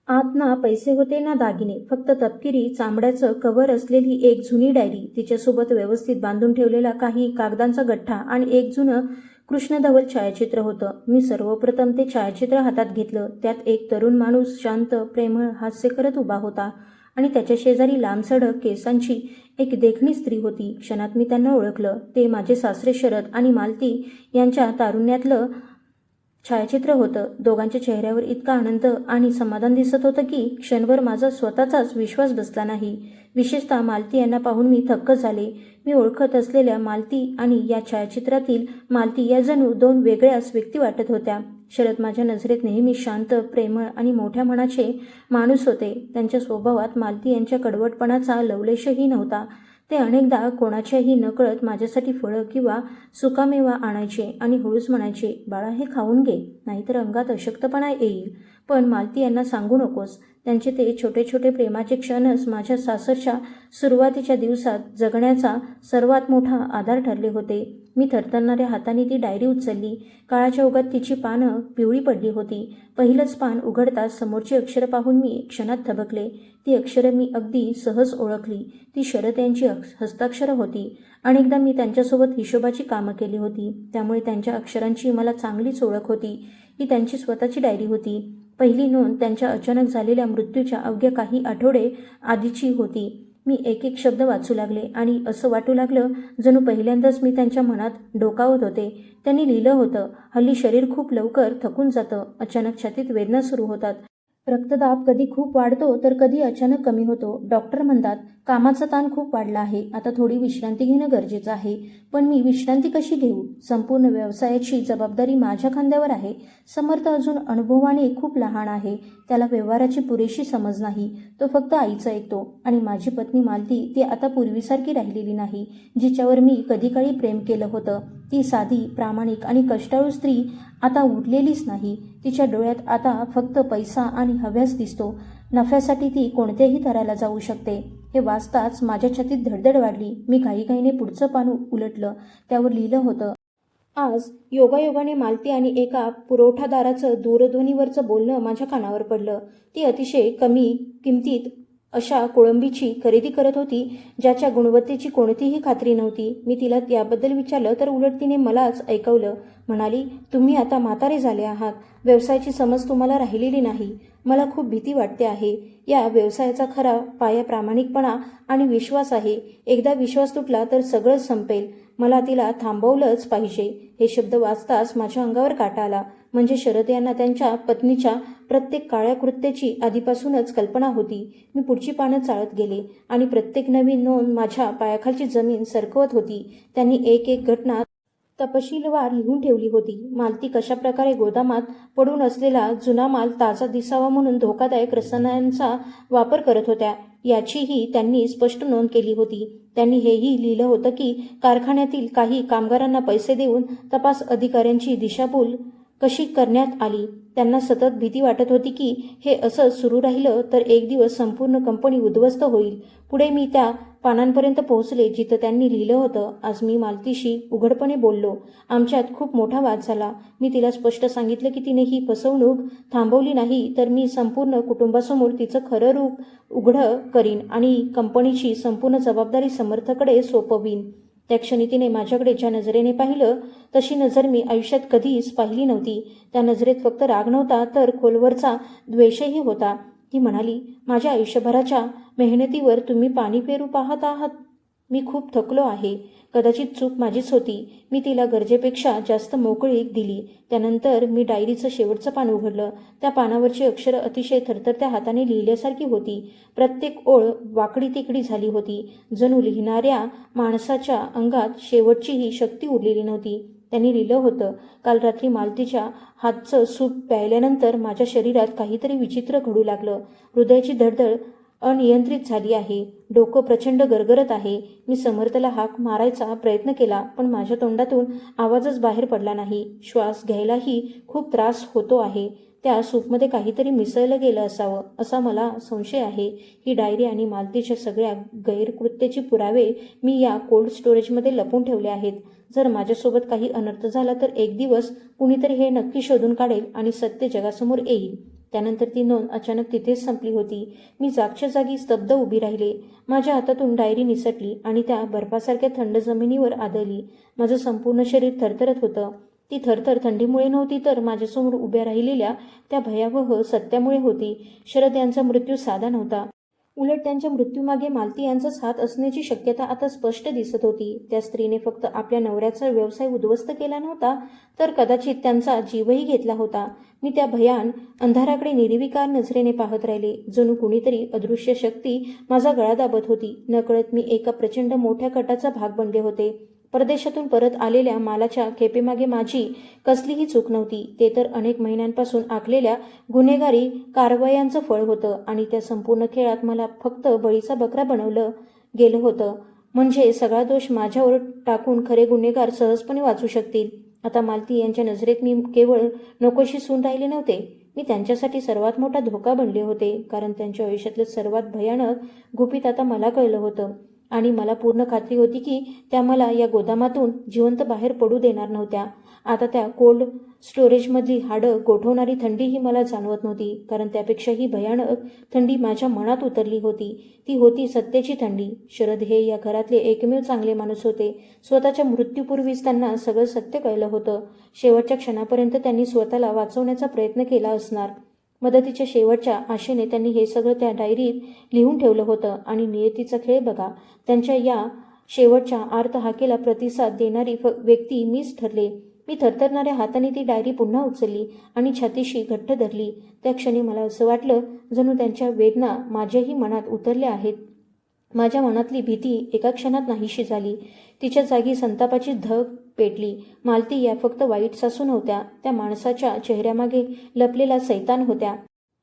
आत ना पैसे होते ना दागिने, फक्त तपकिरी चामड्याचं कव्हर असलेली एक जुनी डायरी, तिच्यासोबत व्यवस्थित बांधून ठेवलेला काही कागदांचा गठ्ठा आणि एक जुनं कृष्णधवल छायाचित्र होतं. मी सर्वप्रथम ते छायाचित्र हातात घेतलं. त्यात एक तरुण माणूस शांत, प्रेमळ हास्य करत उभा होता आणि त्याच्या शेजारी लांबसडक केसांची एक देखणी स्त्री होती. क्षणात मी त्यांना ओळखलं. ते माझे सासरे शरद आणि मालती यांच्या तारुण्यातलं छायाचित्र होतं. दोघांच्या चेहऱ्यावर इतका आनंद आणि समाधान दिसत होतं की क्षणभर माझा स्वतःचाच विश्वास बसला नाही. विशेषतः मालती यांना पाहून मी थक्क झाले. मी ओळखत असलेल्या मालती आणि या छायाचित्रातील मालती या जणू दोन वेगळ्याच व्यक्ती वाटत होत्या. शरद माझ्या नजरेत नेहमी शांत, प्रेमळ आणि मोठ्या मनाचे माणूस होते. त्यांच्या स्वभावात मालती यांच्या कडवटपणाचा लवलेशही नव्हता. ते अनेकदा कोणाच्याही नकळत माझ्यासाठी फळं किंवा सुकामेवा आणायचे आणि हळूच म्हणायचे, बाळा हे खाऊन घे, नाहीतर अंगात अशक्तपणा येईल. पण मालती यांना सांगू नकोस. त्यांचे ते छोटे छोटे प्रेमाचे क्षणच माझ्या सासरच्या सुरुवातीच्या दिवसात जगण्याचा सर्वात मोठा आधार ठरले होते. मी थरथरणाऱ्या हाताने ती डायरी उचलली. काळाच्या ओघात तिची पानं पिवळी पडली होती. पहिलंच पान उघडताच समोरची अक्षरं पाहून मी क्षणात थबकले. ती अक्षरं मी अगदी सहज ओळखली. ती शरद यांची हस्ताक्षरं होती. अनेकदा मी त्यांच्यासोबत हिशोबाची कामं केली होती, त्यामुळे त्यांच्या अक्षरांची मला चांगलीच ओळख होती. ही त्यांची स्वतःची डायरी होती. पहिली नोंद त्यांच्या अचानक झालेल्या मृत्यूच्या अवघ्या काही आठवडे आधीची होती. मी एक एक शब्द वाचू लागले आणि असं वाटू लागलं जणू पहिल्यांदाच मी त्यांच्या मनात डोकावत होते. त्यांनी लिहिलं होतं, हल्ली शरीर खूप लवकर थकून जातं. अचानक छातीत वेदना सुरू होतात. रक्तदाब कधी खूप वाढतो तर कधी अचानक कमी होतो. डॉक्टर म्हणतात कामाचा ताण खूप वाढला आहे, आता थोडी विश्रांती घेणं गरजेचं आहे. पण मी विश्रांती कशी घेऊ? संपूर्ण व्यवसायाची जबाबदारी माझ्या खांद्यावर आहे. समर्थ अजून अनुभवाने खूप लहान आहे. त्याला व्यवहाराची पुरेशी समज नाही. तो फक्त आईचं ऐकतो. आणि माझी पत्नी मालती ती आता पूर्वीसारखी राहिलेली नाही, जिच्यावर मी कधी काळी प्रेम केलं होतं. ती साधी, प्रामाणिक आणि कष्टाळू स्त्री आता उरलेलीच नाही. तिच्या डोळ्यात आता फक्त पैसा आणि हव्यास दिसतो. नफ्यासाठी ती कोणत्याही थराला जाऊ शकते. हे वाचताच माझ्या छातीत धडधड वाढली. मी घाईघाईने पुढचं पान उलटलं. त्यावर लिहिलं होतं, आज योगायोगाने मालती आणि एका पुरवठादाराचं दूरध्वनीवरचं बोलणं माझ्या कानावर पडलं. ती अतिशय कमी किमतीत अशा कोळंबीची खरेदी करत होती, ज्याच्या गुणवत्तेची कोणतीही खात्री नव्हती. मी तिला याबद्दल विचारलं तर उलट तिने मलाच ऐकवलं. म्हणाली, तुम्ही आता म्हातारे झाले आहात. व्यवसायाची समज तुम्हाला राहिलेली नाही. मला खूप भीती वाटते आहे. या व्यवसायाचा खरा पाया प्रामाणिकपणा आणि विश्वास आहे. एकदा विश्वास तुटला तर सगळंच संपेल. मला तिला थांबवलंच पाहिजे. हे शब्द वाचताच माझ्या अंगावर काटा आला. म्हणजे शरद यांना त्यांच्या पत्नीच्या प्रत्येक काळ्या कृत्याची आधीपासूनच कल्पना होती. मी पुढची पानं चाळत गेले आणि प्रत्येक नवीन नोंद माझ्या पायाखालची जमीन सरकवत होती. त्यांनी एक एक घटना तपशीलवार लिहून ठेवली होती. मालती कशा प्रकारे गोदामात पडून असलेला जुना माल ताजा दिसावा म्हणून धोकादायक रसायनांचा वापर करत होत्या, याचीही त्यांनी स्पष्ट नोंद केली होती. त्यांनी हेही लिहिलं होतं की कारखान्यातील काही कामगारांना पैसे देऊन तपास अधिकाऱ्यांची दिशाभूल कशी करण्यात आली. त्यांना सतत भीती वाटत होती की हे असंच सुरू राहिलं तर एक दिवस संपूर्ण कंपनी उद्ध्वस्त होईल. पुढे मी त्या पानांपर्यंत पोहोचले जिथं त्यांनी लिहिलं होतं, आज मी मालतीशी उघडपणे बोललो. आमच्यात खूप मोठा वाद झाला. मी तिला स्पष्ट सांगितलं की तिने ही फसवणूक थांबवली नाही तर मी संपूर्ण कुटुंबासमोर तिचं खरं रूप उघडं करीन आणि कंपनीची संपूर्ण जबाबदारी समर्थकडे सोपवीन. त्या क्षणी तिने माझ्याकडे ज्या नजरेने पाहिलं तशी नजर मी आयुष्यात कधीच पाहिली नव्हती. त्या नजरेत फक्त राग नव्हता तर खोलवरचा द्वेषही होता. ती म्हणाली, माझ्या आयुष्यभराच्या मेहनतीवर तुम्ही पाणी पेरू पाहत आहात. मी खूप थकलो आहे. कदाचित चूक माझीच होती. मी तिला गरजेपेक्षा जास्त मोकळीक दिली. त्यानंतर मी डायरीचं शेवटचं पान उघडलं. त्या पानावरची अक्षरं अतिशय थरथरत्या हाताने लिहिल्यासारखी होती. प्रत्येक ओळ वाकडी तिकडी झाली होती. जणू लिहिणाऱ्या माणसाच्या अंगात शेवटचीही शक्ती उरलेली नव्हती. त्यांनी लिहिलं होतं, काल रात्री मालतीच्या हातचं सूप प्यायल्यानंतर माझ्या शरीरात काहीतरी विचित्र घडू लागलं. हृदयाची धडधड अनियंत्रित झाली आहे. डोकं प्रचंड गरगरत आहे. मी समर्थला हाक मारायचा प्रयत्न केला पण माझ्या तोंडातून आवाजच बाहेर पडला नाही. श्वास घ्यायलाही खूप त्रास होतो आहे. त्या सूपमध्ये काहीतरी मिसळलं गेलं असावं असा मला संशय आहे. ही डायरी आणि मालतीच्या सगळ्या गैरकृत्याचे पुरावे मी या कोल्ड स्टोरेजमध्ये लपून ठेवले आहेत. जर माझ्यासोबत काही अनर्थ झाला तर एक दिवस कुणीतरी हे नक्की शोधून काढेल आणि सत्य जगासमोर येईल. त्यानंतर ती नोंद अचानक तिथेच संपली होती. मी जागच्या जागी स्तब्ध उभी राहिले. माझ्या हातातून डायरी निसटली आणि त्या बर्फासारख्या थंड जमिनीवर आदळली. माझं संपूर्ण शरीर थरथरत होतं. ती थरथर थंडीमुळे नव्हती तर माझ्यासमोर उभ्या राहिलेल्या त्या भयावह सत्यामुळे होती. शरद यांचा मृत्यू साधा नव्हता. उलट त्यांच्या मृत्यूमागे मालती यांचाच हात असण्याची शक्यता आता स्पष्ट दिसत होती. त्या स्त्रीने फक्त आपल्या नवऱ्याचा व्यवसाय उद्ध्वस्त केला नव्हता तर कदाचित त्यांचा जीवही घेतला होता. मी त्या भयान अंधाराकडे निर्विकार नजरेने पाहत राहिले. जणू कुणीतरी अदृश्य शक्ती माझा गळा दाबत होती. नकळत मी एका प्रचंड मोठ्या कटाचा भाग बनले होते. परदेशातून परत आलेल्या मालाच्या खेपेमागे माझी कसलीही चूक नव्हती. ते तर अनेक महिन्यांपासून आखलेल्या गुन्हेगारी कारवायांचं फळ होतं आणि त्या संपूर्ण खेळात मला फक्त बळीचा बकरा बनवलं गेलं होतं. म्हणजे सगळा दोष माझ्यावर टाकून खरे गुन्हेगार सहजपणे वाचू शकतील. आता मालती यांच्या नजरेत मी केवळ नकोशी सून राहिले नव्हते. मी त्यांच्यासाठी सर्वात मोठा धोका बनले होते. कारण त्यांच्या आयुष्यातलं सर्वात भयानक गुपित आता मला कळलं होतं आणि मला पूर्ण खात्री होती की त्या मला या गोदामातून जिवंत बाहेर पडू देणार नव्हत्या. आता त्या कोल्ड स्टोरेजमधली हाडं गोठवणारी थंडीही मला जाणवत नव्हती. कारण त्यापेक्षाही भयानक थंडी माझ्या मनात उतरली होती. ती होती सत्याची थंडी. शरद हे या घरातले एकमेव चांगले माणूस होते. स्वतःच्या मृत्यूपूर्वीच त्यांना सगळं सत्य कळलं होतं. शेवटच्या क्षणापर्यंत त्यांनी स्वतःला वाचवण्याचा प्रयत्न केला असणार. मदतीच्या शेवटच्या आशेने त्यांनी हे सगळं त्या डायरीत लिहून ठेवलं होतं. आणि नियतीचा खेळ बघा, त्यांच्या या शेवटच्या आर्त हाकेला प्रतिसाद देणारी व्यक्ती मीच ठरले. मी थरथरणाऱ्या हाताने ती डायरी पुन्हा उचलली आणि छातीशी घट्ट धरली. त्या क्षणी मला असं वाटलं जणू त्यांच्या वेदना माझ्याही मनात उतरल्या आहेत. माझ्या मनातली भीती एका क्षणात नाहीशी झाली. तिच्या जागी संतापाची धग पेटली. मालती या फक्त वाईट सासू नव्हत्या, त्या माणसाच्या चेहऱ्यामागे लपलेला सैतान होत्या.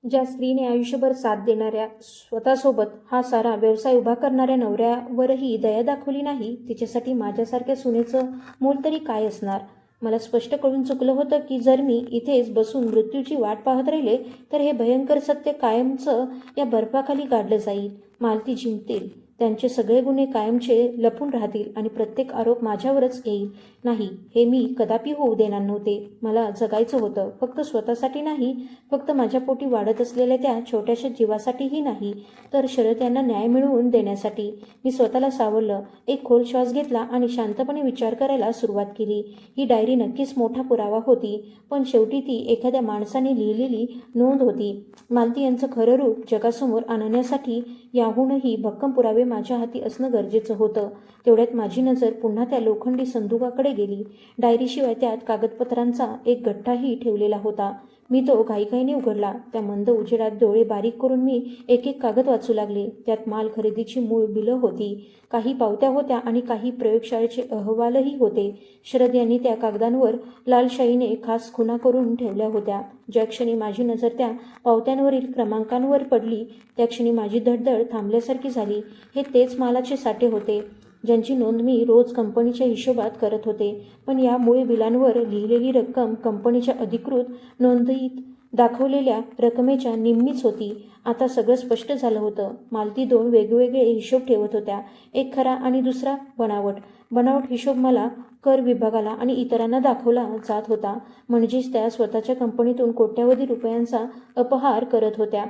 ज्या स्त्रीने आयुष्यभर साथ देणाऱ्या, स्वतःसोबत हा सारा व्यवसाय उभा करणाऱ्या नवऱ्यावरही दया दाखवली नाही, तिच्यासाठी माझ्यासारख्या सुनेचं मोल तरी काय असणार. मला स्पष्ट कळून चुकलं होतं की जर मी इथेच बसून मृत्यूची वाट पाहत राहिले तर हे भयंकर सत्य कायमचं या बर्फाखाली गाडलं जाईल. मालती जिंकतील, त्यांचे सगळे गुन्हे कायमचे लपून राहतील आणि प्रत्येक आरोप माझ्यावरच येईल. नाही, हे मी कदापि होऊ देणार नव्हते. मला जगायचं होतं, फक्त स्वतःसाठी नाही, फक्त माझ्या पोटी वाढत असलेल्या त्या छोट्याशा जीवासाठीही नाही, तर शरद यांना न्याय मिळवून देण्यासाठी. मी स्वतःला सावरलं, एक खोल श्वास घेतला आणि शांतपणे विचार करायला सुरुवात केली. ही डायरी नक्कीच मोठा पुरावा होती, पण शेवटी ती एखाद्या माणसाने लिहिलेली नोंद होती. मालती यांचं खरं रूप जगासमोर आणण्यासाठी याहूनही भक्कम पुरावे माझ्या हाती असणं गरजेचं होतं. तेवढ्यात माझी नजर पुन्हा त्या लोखंडी संदुकाकडे गेली. डायरीशिवाय त्यात कागदपत्रांचा एक गठ्ठाही ठेवलेला होता. मी तो घाईघाईने उघडला. त्या मंद उजेडात डोळे बारीक करून मी एक एक कागद वाचू लागले. त्यात माल खरेदीची मूळ बिलं होती, काही पावत्या होत्या आणि काही प्रयोगशाळेचे अहवालही होते. शरद यांनी त्या कागदांवर लाल शाईने खास खुणा करून ठेवल्या होत्या. ज्या क्षणी माझी नजर त्या पावत्यांवरील क्रमांकांवर पडली त्या क्षणी माझी धडधड थांबल्यासारखी झाली. हे तेच मालाचे साठे होते ज्यांची नोंद मी रोज कंपनीच्या हिशोबात करत होते. पण या मूळ बिलांवर लिहिलेली रक्कम कंपनीच्या अधिकृत नोंदीत दाखवलेल्या रकमेच्या निम्मीच होती. आता सगळं स्पष्ट झालं होतं. मालती दोन वेगवेगळे हिशोब ठेवत होत्या, एक खरा आणि दुसरा बनावट हिशोब मला कर विभागाला आणि इतरांना दाखवला जात होता. म्हणजेच त्या स्वतःच्या कंपनीतून कोट्यावधी रुपयांचा अपहार करत होत्या.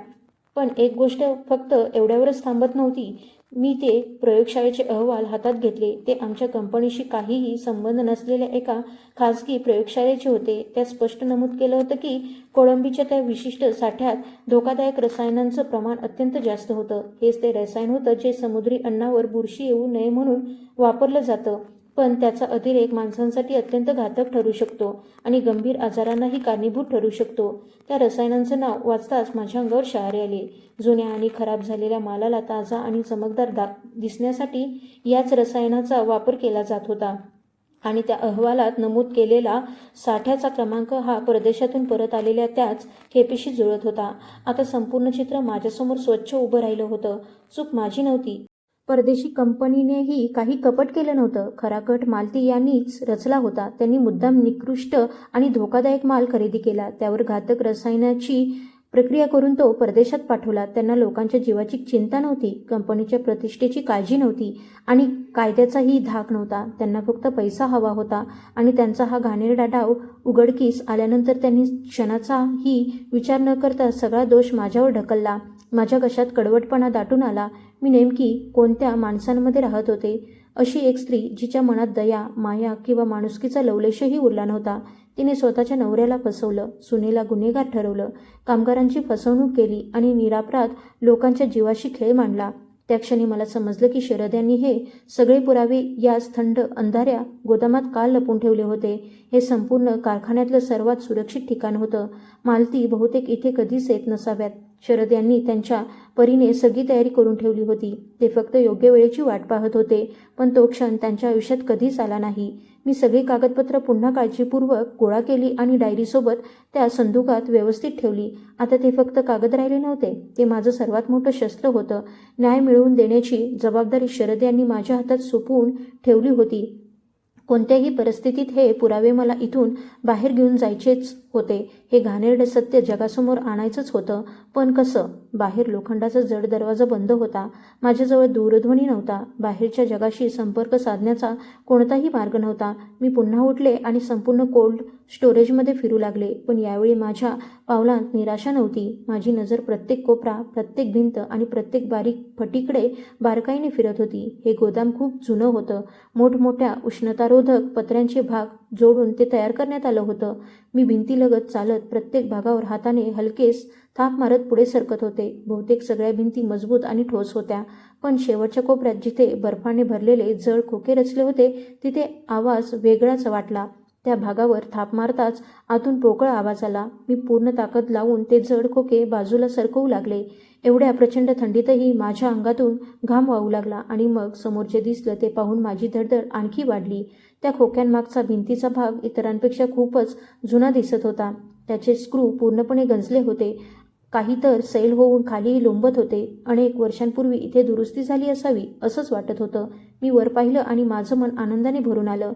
पण एक गोष्ट फक्त एवढ्यावरच थांबत नव्हती. मी ते प्रयोगशाळेचे अहवाल हातात घेतले. ते आमच्या कंपनीशी काहीही संबंध नसलेल्या एका खाजगी प्रयोगशाळेचे होते. त्यात स्पष्ट नमूद केलं होतं की कोळंबीच्या त्या विशिष्ट साठ्यात धोकादायक रसायनांचं प्रमाण अत्यंत जास्त होतं. हेच ते रसायन होतं जे समुद्री अन्नावर बुरशी येऊ नये म्हणून वापरलं जातं, पण त्याचा अतिरेक माणसांसाठी अत्यंत घातक ठरू शकतो आणि गंभीर आजारांनाही कारणीभूत ठरू शकतो. त्या रसायनांचं नाव वाचताच माझ्या अंगावर शहारे आले. जुन्या आणि खराब झालेल्या मालाला ताजा आणि चमकदार दिसण्यासाठी याच रसायनाचा वापर केला जात होता आणि त्या अहवालात नमूद केलेला साठ्याचा क्रमांक हा परदेशातून परत आलेल्या त्याच खेपेशी जुळत होता. आता संपूर्ण चित्र माझ्यासमोर स्वच्छ उभं राहिलं होतं. चूक माझी नव्हती. परदेशी कंपनीनेही काही कपट केलं नव्हतं. खरा कट मालती यांनीच रचला होता. त्यांनी मुद्दाम निकृष्ट आणि धोकादायक माल खरेदी केला, त्यावर घातक रसायनाची प्रक्रिया करून तो परदेशात पाठवला. त्यांना लोकांच्या जीवाची चिंता नव्हती, कंपनीच्या प्रतिष्ठेची काळजी नव्हती आणि कायद्याचाही धाक नव्हता. त्यांना फक्त पैसा हवा होता आणि त्यांचा हा घाणेरडा डाव उघडकीस आल्यानंतर त्यांनी क्षणाचाही विचार न करता सगळा दोष माझ्यावर ढकलला. माझ्या घशात कडवटपणा दाटून आला. मी नेमकी कोणत्या माणसांमध्ये राहत होते? अशी एक स्त्री जिच्या मनात दया, माया किंवा माणुसकीचा लवलेशही उरला नव्हता. तिने स्वतःच्या नवऱ्याला फसवलं, सुनेला गुन्हेगार ठरवलं, कामगारांची फसवणूक केली आणि निरपराध लोकांच्या जीवाशी खेळ मांडला. त्या क्षणी मला समजलं की शरद यांनी हे सगळे पुरावे याच थंड अंधाऱ्या गोदामात का लपून ठेवले होते. हे संपूर्ण कारखान्यातलं सर्वात सुरक्षित ठिकाण होतं. मालती बहुतेक इथे कधीच येत नसाव्यात. शरद यांनी त्यांच्या परीने सगळी तयारी करून ठेवली होती. ते फक्त योग्य वेळेची वाट पाहत होते, पण तो क्षण त्यांच्या आयुष्यात कधीच आला नाही. मी सगळी कागदपत्र पुन्हा काळजीपूर्वक गोळा केली आणि डायरीसोबत त्या संदुकात व्यवस्थित ठेवली. आता ते फक्त कागद राहिले नव्हते, ते माझं सर्वात मोठं शस्त्र होतं. न्याय मिळवून देण्याची जबाबदारी शरद यांनी माझ्या हातात सोपवून ठेवली होती. कोणत्याही परिस्थितीत हे पुरावे मला इथून बाहेर घेऊन जायचेच होते. हे घाणेरडं सत्य जगासमोर आणायचंच होतं. पण कसं? बाहेर लोखंडाचा जड दरवाजा बंद होता. माझ्याजवळ दूरध्वनी नव्हता. बाहेरच्या जगाशी संपर्क साधण्याचा कोणताही मार्ग नव्हता. मी पुन्हा उठले आणि संपूर्ण कोल्ड स्टोरेजमध्ये फिरू लागले. पण यावेळी माझ्या पावलांत निराशा नव्हती. माझी नजर प्रत्येक कोपरा, प्रत्येक भिंत आणि प्रत्येक बारीक फटीकडे बारकाईने फिरत होती. हे गोदाम खूप जुनं होतं. मोठमोठ्या उष्णतारोधक पत्र्यांचे भाग जोडून ते तयार करण्यात आलं होतं. मी भिंतीलगत चालत प्रत्येक भागावर हाताने हलकेच थाप मारत पुढे सरकत होते. बहुतेक सगळ्या भिंती मजबूत आणि ठोस होत्या, पण शेवटच्या कोपऱ्यात जिथे बर्फाने भरलेले जड खोके रचले होते तिथे आवाज वेगळाच वाटला. त्या भागावर थाप मारताच आतून पोकळ आवाज आला. मी पूर्ण ताकद लावून ते जड खोके बाजूला सरकवू लागले. एवढ्या प्रचंड थंडीतही माझ्या अंगातून घाम वाहू लागला आणि मग समोर जे दिसलं ते पाहून माझी धडधड आणखी वाढली. त्या खोक्यांमागचा भिंतीचा भाग इतरांपेक्षा खूपच जुना दिसत होता. त्याचे स्क्रू पूर्णपणे गंजले होते. काही तर सैल होऊन खालीही लोंबत होते. अनेक वर्षांपूर्वी इथे दुरुस्ती झाली असावी असंच वाटत होतं. मी वर पाहिलं आणि माझं मन आनंदाने भरून आलं.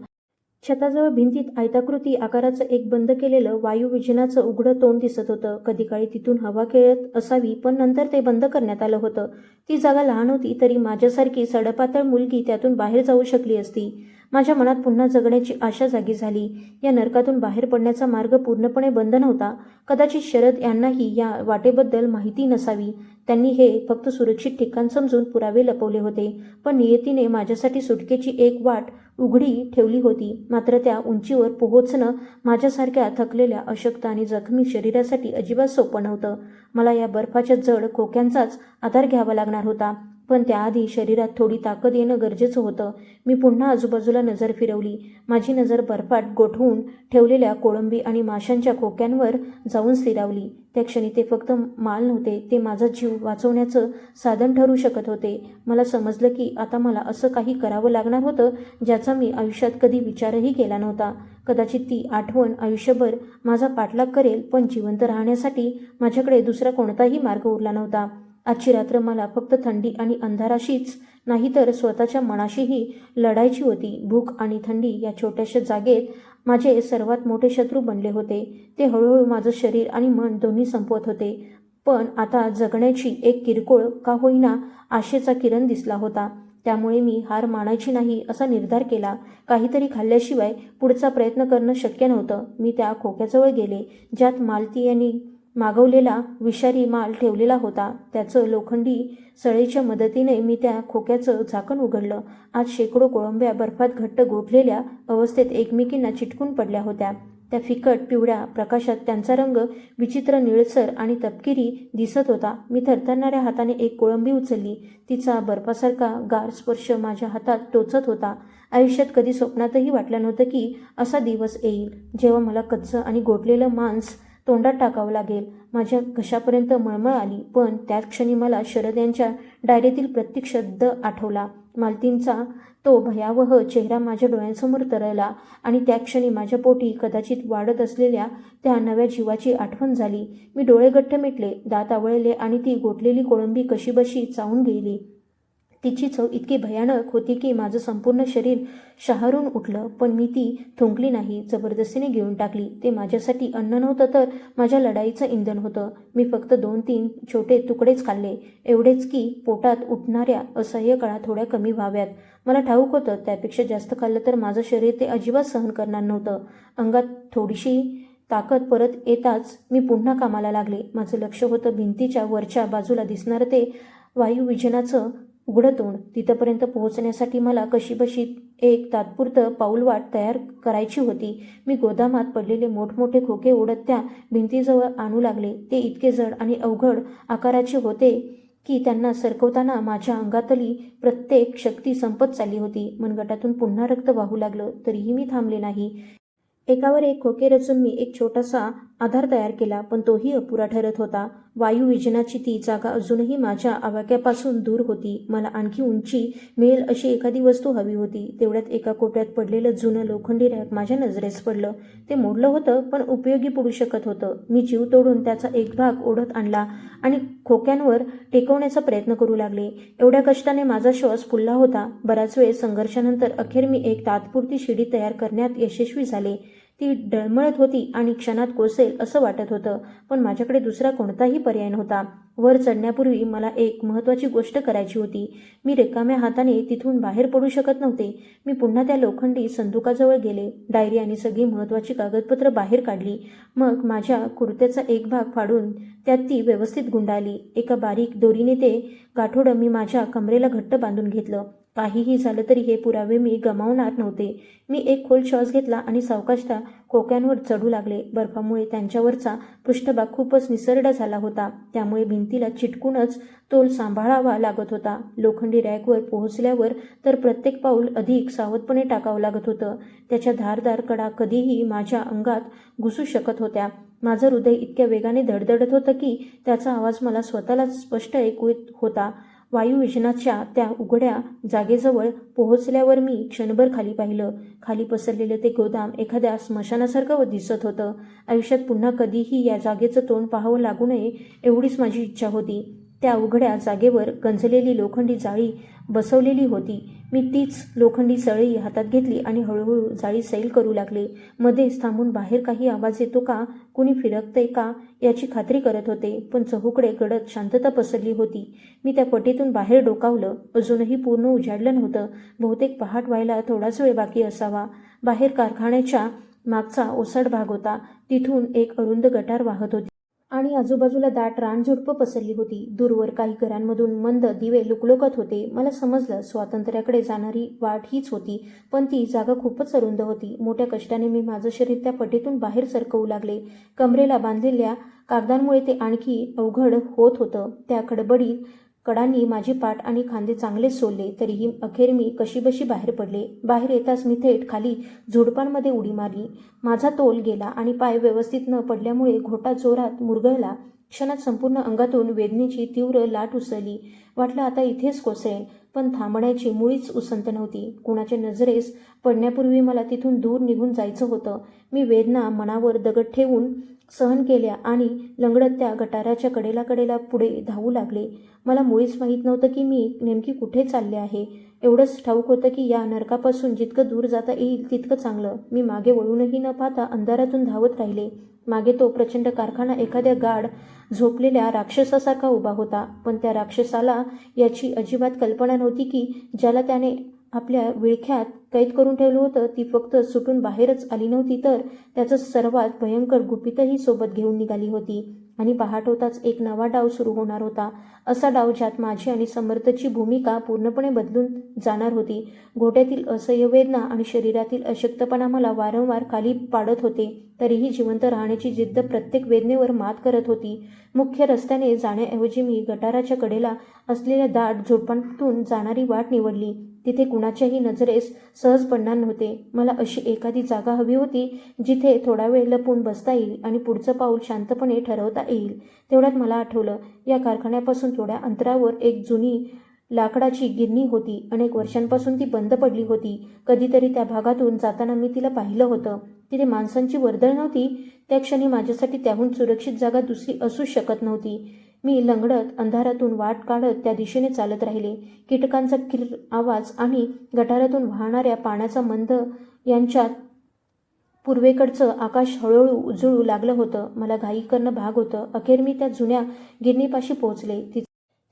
छताजवळ भिंतीत आयताकृती आकाराचं एक बंद केलेलं वायुविजनाचं उघडं तोंड दिसत होतं. कधी काळी तिथून हवा खेळत असावी, पण नंतर ते बंद करण्यात आलं होतं. ती जागा लहान होती, तरी माझ्यासारखी सडपातळ मुलगी त्यातून बाहेर जाऊ शकली असती. माझ्या मनात पुन्हा जगण्याची आशा जागी झाली. या नरकातून बाहेर पडण्याचा मार्ग पूर्णपणे बंद नव्हता. कदाचित शरद यांनाही या वाटेबद्दल माहिती नसावी. त्यांनी हे फक्त सुरक्षित ठिकाण समजून पुरावे लपवले होते. पण नियतीने माझ्यासाठी सुटकेची एक वाट उघडी ठेवली होती. मात्र त्या उंचीवर पोहोचणं माझ्यासारख्या थकलेल्या, अशक्त आणि जखमी शरीरासाठी अजिबात सोपं नव्हतं. मला या बर्फाच्या जड खोक्यांचाच आधार घ्यावा लागणार होता. पण त्याआधी शरीरात थोडी ताकद येणं गरजेचं होतं. मी पुन्हा आजूबाजूला नजर फिरवली. माझी नजर बर्फात गोठवून ठेवलेल्या कोळंबी आणि माशांच्या खोक्यांवर जाऊन स्थिरावली. त्या क्षणी ते फक्त माल नव्हते, ते माझा जीव वाचवण्याचं साधन ठरू शकत होते. मला समजलं की आता मला असं काही करावं लागणार होतं ज्याचा मी आयुष्यात कधी विचारही केला नव्हता. कदाचित ती आठवण आयुष्यभर माझा पाठलाग करेल, पण जिवंत राहण्यासाठी माझ्याकडे दुसरा कोणताही मार्ग उरला नव्हता. आजची रात्र मला फक्त थंडी आणि अंधाराशीच नाही तर स्वतःच्या मनाशीही लढायची होती. भूक आणि थंडी या छोट्याशा जागेत माझे सर्वात मोठे शत्रू बनले होते. ते हळूहळू माझं शरीर आणि मन दोन्ही संपवत होते. पण आता जगण्याची एक किरकोळ का होईना आशेचा किरण दिसला होता. त्यामुळे मी हार मानायची नाही असा निर्धार केला. काहीतरी खाल्ल्याशिवाय पुढचा प्रयत्न करणं शक्य नव्हतं. मी त्या खोक्याजवळ गेले ज्यात मालती यांनी मागवलेला विषारी माल ठेवलेला होता. त्याचं लोखंडी सळीच्या मदतीने मी त्या खोक्याचं झाकण उघडलं. आज शेकडो कोळंब्या बर्फात घट्ट गोठलेल्या अवस्थेत एकमेकींना चिटकून पडल्या होत्या. त्या फिकट पिवळ्या प्रकाशात त्यांचा रंग विचित्र निळसर आणि तपकिरी दिसत होता. मी थरथरणाऱ्या हाताने एक कोळंबी उचलली. तिचा बर्फासारखा गार स्पर्श माझ्या हातात टोचत होता. आयुष्यात कधी स्वप्नातही वाटलं नव्हतं की असा दिवस येईल जेव्हा मला कच्चं आणि गोठलेलं मांस तोंडात टाकावं लागेल. माझ्या घशापर्यंत मळमळ आली. पण त्याच क्षणी मला शरद यांच्या डायरीतील प्रत्येक शब्द आठवला. मालतींचा तो भयावह चेहरा माझ्या डोळ्यांसमोर तरळला आणि त्या क्षणी माझ्या पोटी कदाचित वाढत असलेल्या त्या नव्या जीवाची आठवण झाली. मी डोळे घट्ट मिटले, दात आवळले आणि ती गोठलेली कोळंबी कशीबशी चावून गेली. तिची चव इतकी भयानक होती की माझं संपूर्ण शरीर शहारून उठलं. पण मी ती थुंकली नाही, जबरदस्तीने गिळून टाकली. ते माझ्यासाठी अन्न नव्हतं तर माझ्या लढाईचं इंधन होतं. मी फक्त 2-3 छोटे तुकडेच खाल्ले, एवढेच की पोटात उठणाऱ्या असह्य कळा थोड्या कमी व्हाव्यात. मला ठाऊक होतं त्यापेक्षा जास्त खाल्लं तर माझं शरीर ते अजिबात सहन करणार नव्हतं. अंगात थोडीशी ताकद परत येताच मी पुन्हा कामाला लागले. माझं लक्ष होतं भिंतीच्या वरच्या बाजूला दिसणारं ते वायुविजनाचं उघडं तोंड. तिथपर्यंत पोहोचण्यासाठी मला कशीबशी एक तात्पुरतं पाऊलवाट तयार करायची होती. मी गोदामात पडलेले मोठमोठे खोके ओढत त्या भिंतीजवळ आणू लागले. ते इतके जड आणि अवघड आकाराचे होते की त्यांना सरकवताना माझ्या अंगातली प्रत्येक शक्ती संपत चालली होती. मनगटातून पुन्हा रक्त वाहू लागलं, तरीही मी थांबले नाही. एकावर एक खोके रचून मी एक छोटासा आधार तयार केला, पण तोही अपुरा ठरत होता. वायुविजनाची ती जागा अजूनही माझ्या आवाक्यापासून दूर होती. मला आणखी उंची मिळेल अशी एखादी वस्तू हवी होती. तेवढ्यात एका कोपऱ्यात पडलेलं जुनं लोखंडी रॅक माझ्या नजरेस पडलं. ते मोडलं होतं, पण उपयोगी पडू शकत होतं. मी जीव तोडून त्याचा एक भाग ओढत आणला आणि खोक्यांवर टेकवण्याचा प्रयत्न करू लागले. एवढ्या कष्टाने माझा श्वास फुलला होता. बराच वेळ संघर्षानंतर अखेर मी एक तात्पुरती शिडी तयार करण्यात यशस्वी झाले. ती डळमळत होती आणि क्षणात कोसळेल असं वाटत होतं, पण माझ्याकडे दुसरा कोणताही पर्याय नव्हता. वर चढण्यापूर्वी मला एक महत्त्वाची गोष्ट करायची होती. मी रिकाम्या हाताने तिथून बाहेर पडू शकत नव्हते. मी पुन्हा त्या लोखंडी संदुकाजवळ गेले. डायरी आणि सगळी महत्त्वाची कागदपत्र बाहेर काढली. मग माझ्या कुर्त्याचा एक भाग फाडून त्यात ती व्यवस्थित गुंडाळली. एका बारीक दोरीने ते गाठोडं मी माझ्या कमरेला घट्ट बांधून घेतलं. काहीही झालं तरी हे पुरावे मी गमावणार नव्हते. मी एक खोल श्वास घेतला आणि सावकाशता खोक्यांवर चढू लागले. बर्फामुळे त्यांच्यावरचा पृष्ठभाग खूपच निसरडा झाला होता, त्यामुळे भिंतीला चिटकूनच तोल सांभाळावा लागत होता. लोखंडी रॅकवर पोहोचल्यावर तर प्रत्येक पाऊल अधिक सावधपणे टाकावं लागत होतं. त्याच्या धारदार कडा कधीही माझ्या अंगात घुसू शकत होत्या. माझं हृदय इतक्या वेगाने धडधडत होतं की त्याचा आवाज मला स्वतःलाच स्पष्ट ऐकू येत होता. वायुविजनाच्या त्या उघड्या जागेजवळ पोहोचल्यावर मी क्षणभर खाली पाहिलं. खाली पसरलेलं ते गोदाम एखाद्या स्मशानासारखं दिसत होतं. आयुष्यात पुन्हा कधीही या जागेचं तोंड पाहावं लागू नये एवढीच माझी इच्छा होती. त्या उघड्या जागेवर गंजलेली लोखंडी जाळी बसवलेली होती. मी तीच लोखंडी सळई हातात घेतली आणि हळूहळू जाळी सैल करू लागले. मध्येच थांबून बाहेर काही आवाज येतो का, कुणी फिरकतंय का याची खात्री करत होते, पण चहूकडे गडद शांतता पसरली होती. मी त्या पटीतून बाहेर डोकावलं. अजूनही पूर्ण उजाडलं नव्हतं. बहुतेक पहाट व्हायला थोडाच वेळ बाकी असावा. बाहेर कारखान्याच्या मागचा ओसाड भाग होता. तिथून एक अरुंद गटार वाहत होती आणि आजूबाजूला दाट रानझुडपं पसरली होती. दूरवर काही घरांमधून मंद दिवे लुकलुकत होते. मला समजलं, स्वातंत्र्याकडे जाणारी वाट हीच होती, पण ती जागा खूपच अरुंद होती. मोठ्या कष्टाने मी माझं शरीर त्या पटीतून बाहेर सरकवू लागले. कमरेला बांधलेल्या कागदांमुळे ते आणखी अवघड होत होतं. त्या खडबडीत कडांनी माझी पाठ आणि खांदे चांगलेच सोलले, तरीही अखेर मी कशीबशी बाहेर पडले. बाहेर येताच मी थेट खाली झुडपांमध्ये उडी मारली. माझा तोल गेला आणि पाय व्यवस्थित न पडल्यामुळे घोटा जोरात मुरगळला. क्षणात संपूर्ण अंगातून वेदनेची तीव्र लाट उसळली. वाटलं आता इथेच कोसळेन, पण थांबण्याची मुळीच उसंत नव्हती. कुणाच्या नजरेस पडण्यापूर्वी मला तिथून दूर निघून जायचं होतं. मी वेदना मनावर दगड ठेवून सहन केल्या आणि लंगडत त्या गटाराच्या कडेला पुढे धावू लागले. मला मुळीच माहीत नव्हतं की मी नेमकी कुठे चालले आहे. एवढंच ठाऊक होतं की या नरकापासून जितकं दूर जाता येईल तितकं चांगलं. मी मागे वळूनही न पाहता अंधारातून धावत राहिले. मागे तो प्रचंड कारखाना एखाद्या गाढ झोपलेल्या राक्षसासारखा उभा होता, पण त्या राक्षसाला याची अजिबात कल्पना नव्हती की ज्याला त्याने आपल्या विळख्यात कैद करून ठेवलं होतं ती फक्त सुटून बाहेरच आली नव्हती, तर त्याचं सर्वात भयंकर गुपितही सोबत घेऊन निघाली होती. आणि पहाट होताच एक नवा डाव सुरू होणार होता. असा डाव ज्यात माझी आणि समर्थची भूमिका पूर्णपणे बदलून जाणार होती. घोट्यातील असह्य वेदना आणि शरीरातील अशक्तपणा मला वारंवार खाली पाडत होते, तरीही जिवंत राहण्याची जिद्द प्रत्येक वेदनेवर मात करत होती. मुख्य रस्त्याने जाण्याऐवजी मी गटाराच्या कडेला असलेल्या दाट झुडपांतून जाणारी वाट निवडली. तिथे कुणाच्याही नजरेस सहज पडणार नव्हते. मला अशी एखादी जागा हवी होती जिथे थोडा वेळ लपून बसता येईल आणि पुढचं पाऊल शांतपणे ठरवता येईल. तेवढ्यात मला आठवलं, या कारखान्यापासून थोड्या अंतरावर एक जुनी लाकडाची गिरणी होती. अनेक वर्षांपासून ती बंद पडली होती. कधीतरी त्या भागातून जाताना मी तिला पाहिलं होतं. तिथे माणसांची वर्दळ नव्हती. त्या क्षणी माझ्यासाठी त्याहून सुरक्षित जागा दुसरी असूच शकत नव्हती. मी लंगडत अंधारातून वाट काढत त्या दिशेने चालत राहिले. कीटकांचा किर आवाज आणि गटारातून वाहणाऱ्या पाण्याचा मंद यांच्यात पूर्वेकडचं आकाश हळूहळू उजळू लागलं होतं. मला घाई करणं भाग होतं. अखेर मी त्या जुन्या गिरणीपाशी पोहोचले.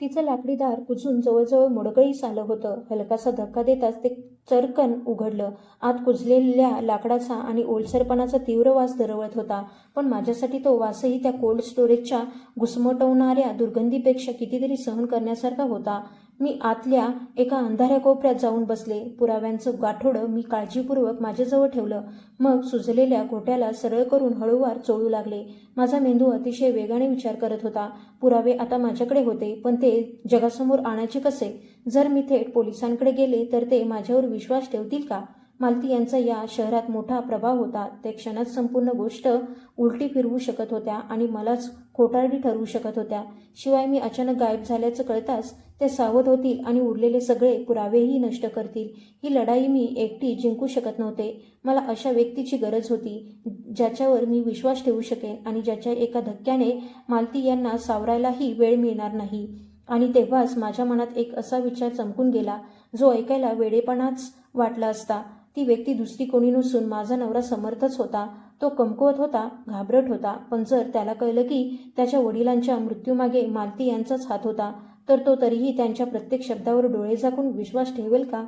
तिचं लाकडी दार कुजून जवळजवळ मोडकळीस आलं होतं. हलकासा धक्का देताच ते चरकन उघडलं. आत कुजलेल्या लाकडाचा आणि ओलसरपणाचा तीव्र वास दरवळत होता, पण माझ्यासाठी तो वासही त्या कोल्ड स्टोरेजच्या घुसमटवणाऱ्या दुर्गंधीपेक्षा कितीतरी सहन करण्यासारखा होता. मी आतल्या एका अंधाऱ्या कोपऱ्यात जाऊन बसले. पुराव्यांचं गाठोडं मी काळजीपूर्वक माझ्याजवळ ठेवलं. मग सुजलेल्या घोट्याला सरळ करून हळूवार चोळू लागले. माझा मेंदू अतिशय वेगाने विचार करत होता. पुरावे आता माझ्याकडे होते, पण ते जगासमोर आणायचे कसे? जर मी थेट पोलिसांकडे गेले तर ते माझ्यावर विश्वास ठेवतील का? मालती यांचा या शहरात मोठा प्रभाव होता. ते क्षणात संपूर्ण गोष्ट उलटी फिरवू शकत होत्या आणि मलाच खोटारडी ठरवू शकत होत्या. शिवाय मी अचानक गायब झाल्याचं कळताच ते सावध होतील आणि उरलेले सगळे पुरावेही नष्ट करतील. ही लढाई मी एकटी जिंकू शकत नव्हते. मला अशा व्यक्तीची गरज होती ज्याच्यावर मी विश्वास ठेवू शकेन आणि ज्याच्या एका धक्क्याने मालती यांना सावरायलाही वेळ मिळणार नाही. आणि तेव्हाच माझ्या मनात एक असा विचार चमकून गेला जो ऐकायला वेडेपणाच वाटला असता. ती व्यक्ती दुसरी कोणी नसून माझा नवरा समर्थच होता. तो कमकुवत होता, घाबरट होता, पण जर त्याला कळलं की त्याच्या वडिलांच्या मृत्यूमागे मालती यांचाच हात होता तर तो तरीही त्यांच्या प्रत्येक शब्दावर डोळे झाकून विश्वास ठेवेल का?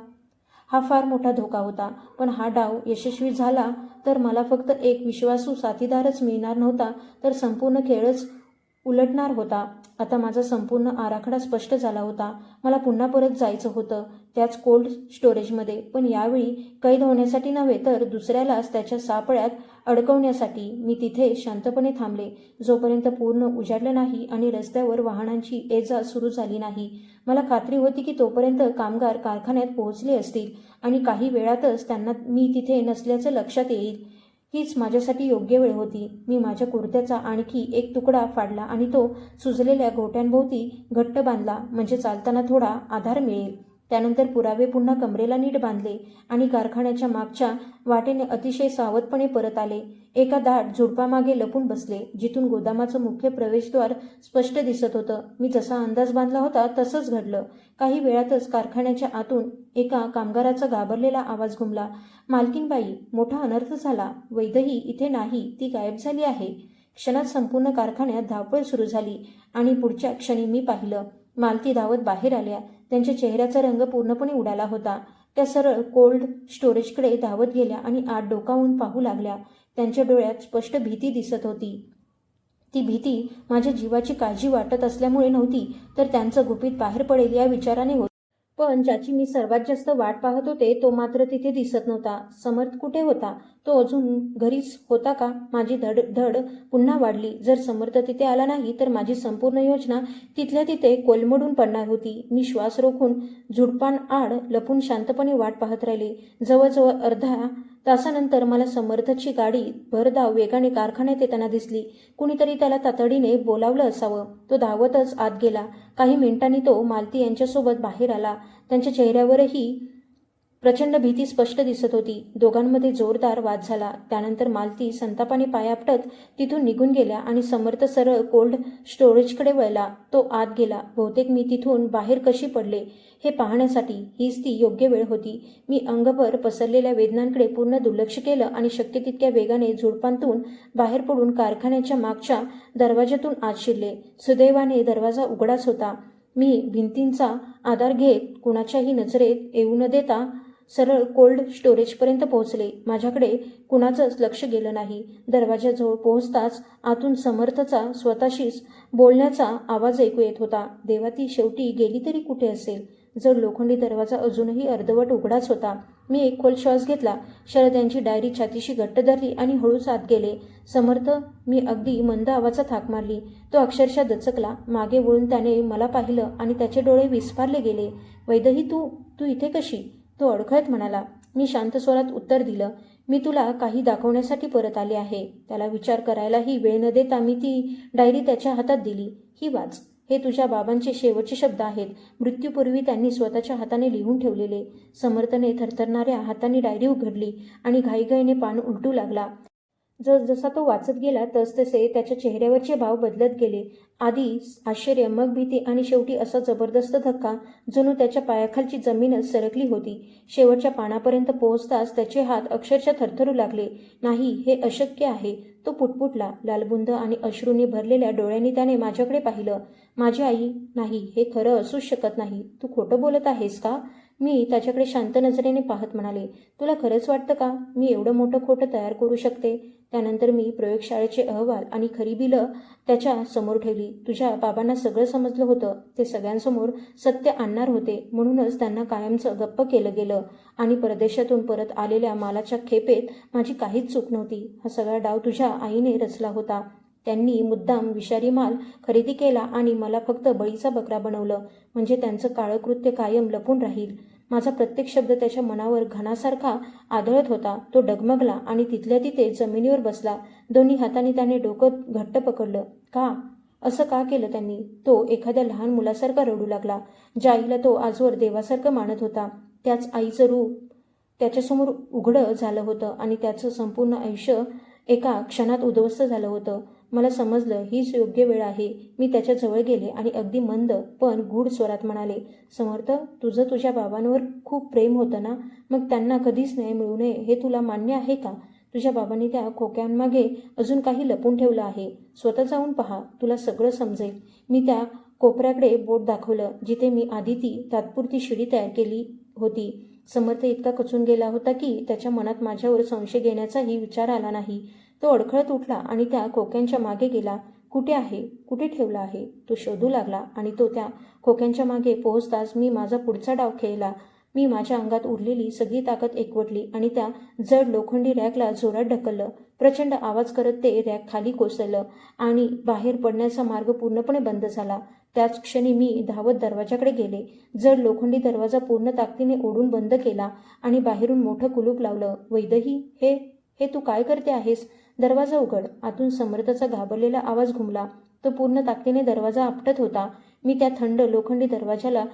हा फार मोठा धोका होता. पण हा डाव यशस्वी झाला तर मला फक्त एक विश्वासू साथीदारच मिळणार नव्हता, तर संपूर्ण खेळच उलटणार होता. आता माझा संपूर्ण आराखडा स्पष्ट झाला होता. मला पुन्हा परत जायचं होतं, त्याच कोल्ड स्टोरेजमध्ये, पण यावेळी कैद होण्यासाठी नव्हे तर दुसऱ्यालाच त्याच्या सापळ्यात अडकवण्यासाठी. मी तिथे शांतपणे थांबले जोपर्यंत पूर्ण उजाडलं नाही आणि रस्त्यावर वाहनांची ये-जा सुरू झाली नाही. मला खात्री होती की तोपर्यंत कामगार कारखान्यात पोहोचले असतील आणि काही वेळातच त्यांना मी तिथे नसल्याचं लक्षात येईल. हीच माझ्यासाठी योग्य वेळ होती. मी माझ्या कुर्त्याचा आणखी एक तुकडा फाडला आणि तो सुजलेल्या घोट्यांभोवती घट्ट बांधला, म्हणजे चालताना थोडा आधार मिळेल. त्यानंतर पुरावे पुन्हा कमरेला नीट बांधले आणि कारखान्याच्या मागच्या वाटेने अतिशय सावधपणे परत आले. एका दाट झुडपामागे लपून बसले, जिथून गोदामाचं मुख्य प्रवेशद्वार स्पष्ट दिसत होतं. मी जसा अंदाज बांधला होता तसंच घडलं. काही वेळातच कारखान्याच्या आतून एका कामगाराचा घाबरलेला आवाज घुमला. मालकीनबाई, मोठा अनर्थ झाला. वैदही इथे नाही, ती गायब झाली आहे. क्षणात संपूर्ण कारखान्यात धावपळ सुरू झाली आणि पुढच्या क्षणी मी पाहिलं. मालती धावत बाहेर आल्या. त्यांच्या चेहऱ्याचा रंग पूर्णपणे उडाला होता. त्या सरळ कोल्ड स्टोरेजकडे धावत गेल्या आणि आत डोकावून पाहू लागल्या. त्यांच्या डोळ्यात स्पष्ट भीती दिसत होती. ती भीती माझ्या जीवाची काळजी वाटत असल्यामुळे नव्हती, तर त्यांचं गुपित बाहेर पडेल या विचाराने होती. पण ज्याची मी सर्वात जास्त वाट पाहत होते तो मात्र तिथे दिसत नव्हता. समर्थ कुठे होता? तो अजून घरीच होता का? माझी धड पुन्हा वाढली. जर समर्थ तिथे आला नाही तर माझी संपूर्ण योजना तिथल्या तिथे कोलमडून पडणार होती. मी श्वास रोखून झुडपांआड लपून शांतपणे वाट पाहत राहिले. जवळजवळ अर्ध्या तासानंतर मला समर्थची गाडी भरधाव वेगाने कारखान्यात येताना दिसली. कुणीतरी त्याला तातडीने बोलावलं असावं. तो धावतच आत गेला. काही मिनिटांनी तो मालती यांच्यासोबत बाहेर आला. त्यांच्या चेहऱ्यावरही प्रचंड भीती स्पष्ट दिसत होती. दोघांमध्ये जोरदार वाद झाला. त्यानंतर मालती संतापाने पाय आपटत तिथून निघून गेल्या आणि समर्थ सरळ कोल्ड स्टोरेजकडे वळला. तो आत गेला. बहुतेक मी तिथून बाहेर कशी पडले हे पाहण्यासाठी हीच ती योग्य वेळ होती. मी अंगभर पसरलेल्या वेदनांकडे पूर्ण दुर्लक्ष केलं आणि शक्य तितक्या वेगाने झुडपांतून बाहेर पडून कारखान्याच्या मागच्या दरवाजातून आत शिरले. सुदैवाने दरवाजा उघडाच होता. मी भिंतींचा आधार घेत कुणाच्याही नजरेत येऊ न देता सरळ कोल्ड स्टोरेजपर्यंत पोहोचले. माझ्याकडे कुणाचंच लक्ष गेलं नाही. दरवाजाजवळ पोहोचताच आतून समर्थचा स्वतःशीच बोलण्याचा आवाज ऐकू येत होता. देवा, ती शेवटी गेली तरी कुठे असेल? जर लोखंडी दरवाजा अजूनही अर्धवट उघडाच होता. मी एक खोल श्वास घेतला. शरद यांची डायरी छातीशी घट्ट धरली आणि हळूच आत गेले. समर्थ, मी अगदी मंद आवाजात हाक मारली. तो अक्षरशः दचकला. मागे वळून त्याने मला पाहिलं आणि त्याचे डोळे विस्फारले गेले. वैदही, तू इथे कशी? तो अडखळत म्हणाला. मी शांत स्वरात उत्तर दिलं, मी तुला काही दाखवण्यासाठी परत आले आहे. त्याला विचार करायलाही वेळ न देता मी ती डायरी त्याच्या हातात दिली. ही वाच. हे तुझ्या बाबांचे शेवटचे शब्द आहेत. मृत्यूपूर्वी त्यांनी स्वतःच्या हाताने लिहून ठेवलेले. समर्थने थरथरणाऱ्या हाताने डायरी उघडली आणि घाईघाईने पान उलटू लागला. जसजसा तो वाचत गेला तसतसे त्याच्या चेहऱ्यावरचे भाव बदलत गेले. आधी आश्चर्य, मग भीती आणि शेवटी असा जबरदस्त धक्का जणू त्याच्या पायाखालची जमीनच सरकली होती. शेवटच्या पानापर्यंत पोहोचताच त्याचे हात अक्षरशः थरथरू लागले. नाही, हे अशक्य आहे. तो पुटपुटला. लालबुंद आणि अश्रूंनी भरलेल्या डोळ्यांनी त्याने माझ्याकडे पाहिलं. माझी आई? नाही, हे खरं असूच शकत नाही. तू खोटं बोलत आहेस का? मी त्याच्याकडे शांत नजरेने पाहत म्हणाले, तुला खरंच वाटतं का मी एवढं मोठं खोटं तयार करू शकते? त्यानंतर मी प्रयोगशाळेचे अहवाल आणि खरी बिलं त्याच्या समोर ठेवली. तुझ्या बाबांना सगळं समजलं होतं. ते सगळ्यांसमोर सत्य आणणार होते. म्हणूनच त्यांना कायमचं गप्प केलं गेलं आणि परदेशातून परत आलेल्या मालाच्या खेपेत माझी काहीच चूक नव्हती. हा सगळा डाव तुझ्या आईने रचला होता. त्यांनी मुद्दाम विषारी माल खरेदी केला आणि मला फक्त बळीचा बकरा बनवलं, म्हणजे त्यांचं काळं कृत्य कायम लपून राहील. माझा प्रत्येक शब्द त्याच्या मनावर घणासारखा आदळत होता. तो डगमगला आणि तिथल्या तिथे जमिनीवर बसला. दोन्ही हातांनी त्याने डोकं घट्ट पकडलं. का? असं का केलं त्यांनी? तो एखाद्या लहान मुलासारखा रडू लागला. ज्या आईला तो आजवर देवासारखं मानत होता, त्याच आईचं रूप त्याच्यासमोर उघडं झालं होतं आणि त्याचं संपूर्ण आयुष्य एका क्षणात उद्ध्वस्त झालं होतं. मला समजलं हीच योग्य वेळ आहे. मी त्याच्या जवळ गेले आणि अगदी मंद पण गूढ स्वरात म्हणाले, समर्थ, तुझं तुझ्या बाबांवर खूप प्रेम होतं ना? मग त्यांना कधीच न्याय मिळू नये हे तुला मान्य आहे का? तुझ्या बाबांनी त्या खोक्यांमागे अजून काही लपून ठेवलं आहे. स्वतः जाऊन पहा, तुला सगळं समजेल. मी त्या कोपऱ्याकडे बोट दाखवलं जिथे मी आधी ती तात्पुरती शिडी तयार केली होती. समर्थ इतका खचून गेला होता की त्याच्या मनात माझ्यावर संशय घेण्याचाही विचार आला नाही. तो अडखळत उठला आणि त्या खोक्यांच्या मागे गेला. कुठे आहे? कुठे ठेवला आहे? तो शोधू लागला आणि तो त्या खोक्यांच्या मागे पोहोचताच मी माझा पुढचा डाव खेळला. मी माझ्या अंगात उरलेली सगळी ताकद एकवटली आणि त्या जड लोखंडी रॅकला जोरात ढकललं. प्रचंड आवाज करत ते रॅक खाली कोसळलं आणि बाहेर पडण्याचा मार्ग पूर्णपणे बंद झाला. त्याच क्षणी मी धावत दरवाजाकडे गेले. जड लोखंडी दरवाजा पूर्ण ताकदीने ओढून बंद केला आणि बाहेरून मोठं कुलूप लावलं. वैदेही, हे तू काय करते आहेस? दरवाजा उघड. आतून समर्थाचा घाबरलेला आवाज घुमला. तो पूर्ण ताकदीने दरवाजा आपटत होता. मी त्या थंड लोखंडी दरवाजाला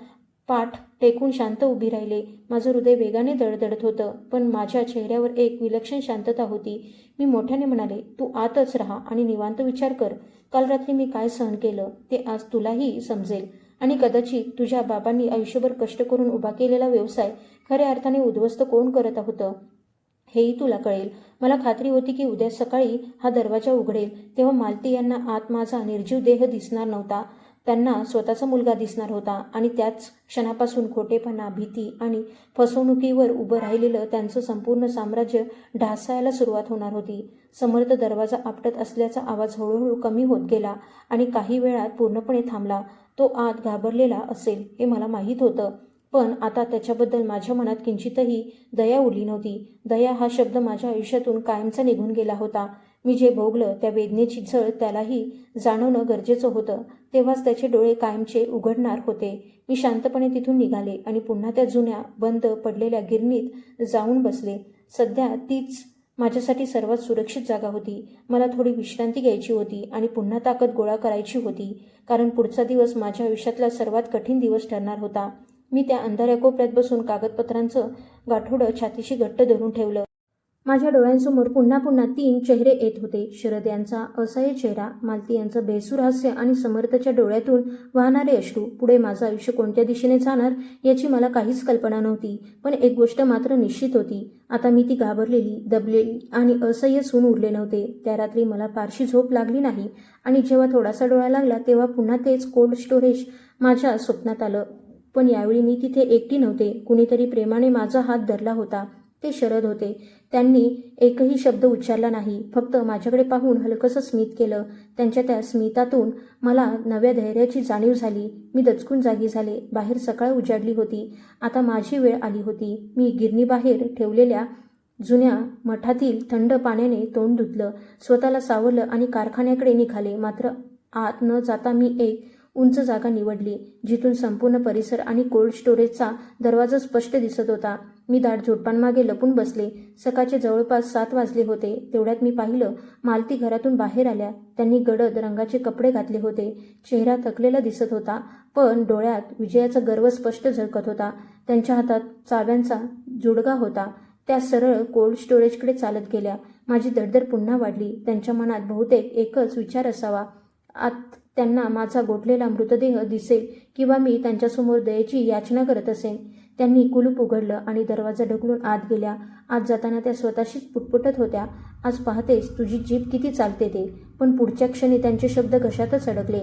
पाठ टेकून शांत उभी राहिले. माझं हृदय वेगाने धडधडत होतं, पण माझ्या चेहऱ्यावर एक विलक्षण शांतता होती. मी मोठ्याने म्हणाले, तू आतच राहा आणि निवांत विचार कर. काल रात्री मी काय सहन केलं ते आज तुलाही समजेल आणि कदाचित तुझ्या बाबांनी आयुष्यभर कष्ट करून उभा केलेला व्यवसाय खऱ्या अर्थाने उद्ध्वस्त कोण करत होतं हेही तुला कळेल. मला खात्री होती की उद्या सकाळी हा दरवाजा उघडेल तेव्हा मालती यांना आत माझा निर्जीव देह दिसणार नव्हता. त्यांना स्वतःचा मुलगा दिसणार होता आणि त्याच क्षणापासून खोटेपणा, भीती आणि फसवणुकीवर उभं राहिलेलं त्यांचं संपूर्ण साम्राज्य ढासळायला सुरुवात होणार होती. समर्थ दरवाजा आपटत असल्याचा आवाज हळूहळू कमी होत गेला आणि काही वेळात पूर्णपणे थांबला. तो आत घाबरलेला असेल हे मला माहीत होतं, पण आता त्याच्याबद्दल माझ्या मनात किंचितही दया उरली नव्हती. दया हा शब्द माझ्या आयुष्यातून कायमचा निघून गेला होता. मी जे भोगलं त्या वेदनेची झळ त्यालाही जाणवणं गरजेचं होतं. तेव्हाच त्याचे डोळे कायमचे उघडणार होते. मी शांतपणे तिथून निघाले आणि पुन्हा त्या जुन्या बंद पडलेल्या गिरणीत जाऊन बसले. सध्या तीच माझ्यासाठी सर्वात सुरक्षित जागा होती. मला थोडी विश्रांती घ्यायची होती आणि पुन्हा ताकद गोळा करायची होती, कारण पुढचा दिवस माझ्या आयुष्यातला सर्वात कठीण दिवस ठरणार होता. मी त्या अंधाऱ्या कोपऱ्यात बसून कागदपत्रांचं गाठोडं छातीशी घट्ट धरून ठेवलं. माझ्या डोळ्यांसमोर पुन्हा पुन्हा 3 चेहरे येत होते. शरद यांचा असहाय्य चेहरा, मालती यांचं बेसूर हास्य आणि समर्थच्या डोळ्यातून वाहणारे अश्रू. पुढे माझं आयुष्य कोणत्या दिशेने जाणार याची मला काहीच कल्पना नव्हती, पण एक गोष्ट मात्र निश्चित होती. आता मी ती घाबरलेली, दबलेली आणि असह्य सून उरले नव्हते. त्या रात्री मला फारशी झोप लागली नाही आणि जेव्हा थोडासा डोळा लागला तेव्हा पुन्हा तेच कोल्ड स्टोरेज माझ्या स्वप्नात आलं. पण यावेळी मी तिथे एकटी नव्हते. कुणीतरी प्रेमाने माझा हात धरला होता. ते शरद होते. त्यांनी एकही शब्द उच्चारला नाही, फक्त माझ्याकडे पाहून हलकंसं स्मित केलं. त्यांच्या त्या स्मितातून मला नव्या धैर्याची जाणीव झाली. मी दचकून जागी झाले. बाहेर सकाळ उजाडली होती. आता माझी वेळ आली होती. मी गिरणीबाहेर ठेवलेल्या जुन्या मठातील थंड पाण्याने तोंड धुतलं, स्वतःला सावरलं आणि कारखान्याकडे निघाले. मात्र आत न जाता मी एक उंच जागा निवडली, जिथून संपूर्ण परिसर आणि कोल्ड स्टोरेजचा दरवाजा स्पष्ट दिसत होता. मी दाट झुडपांमागे लपून बसले. सकाळचे जवळपास 7 वाजले होते. तेवढ्यात मी पाहिलं, मालती घरातून बाहेर आल्या. त्यांनी गडद रंगाचे कपडे घातले होते. चेहरा थकलेला दिसत होता, पण डोळ्यात विजयाचा गर्व स्पष्ट झळकत होता. त्यांच्या हातात चाव्यांचा जुडगा होता. त्या सरळ कोल्ड स्टोरेजकडे चालत गेल्या. माझी धडधड पुन्हा वाढली. त्यांच्या मनात बहुतेक एकच विचार असावा, आत त्यांना माझा गोठलेला मृतदेह दिसेल किंवा मी त्यांच्यासमोर दयेची याचना करत असेन. त्यांनी कुलूप उघडलं आणि दरवाजा ढकलून आत गेल्या. आत जाताना त्या स्वतःशीच पुटपुटत होत्या, आज पाहतेस तुझी जीभ किती चालते ते. पण पुढच्या क्षणी त्यांचे शब्द घशातच अडकले.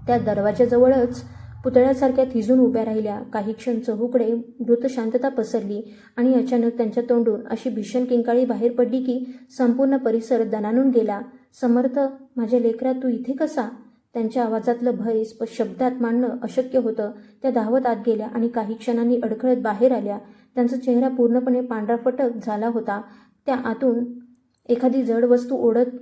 त्या दरवाजाजवळच पुतळ्यासारख्या थिजून उभ्या राहिल्या. काही क्षण चहूकडे मृत शांतता पसरली आणि अचानक त्यांच्या तोंडून अशी भीषण किंकाळी बाहेर पडली की संपूर्ण परिसर दणाणून गेला. समर्थ, माझ्या लेकरा, तू इथे कसा? त्यांच्या आवाजातलं भय शब्दात मांडणं अशक्य होतं. त्या धावत आत गेल्या आणि काही क्षणांनी अडखळत बाहेर आल्या. त्यांचा चेहरा पूर्णपणे पांढराफटक झाला होता. त्या आतून एखादी जड वस्तू ओढत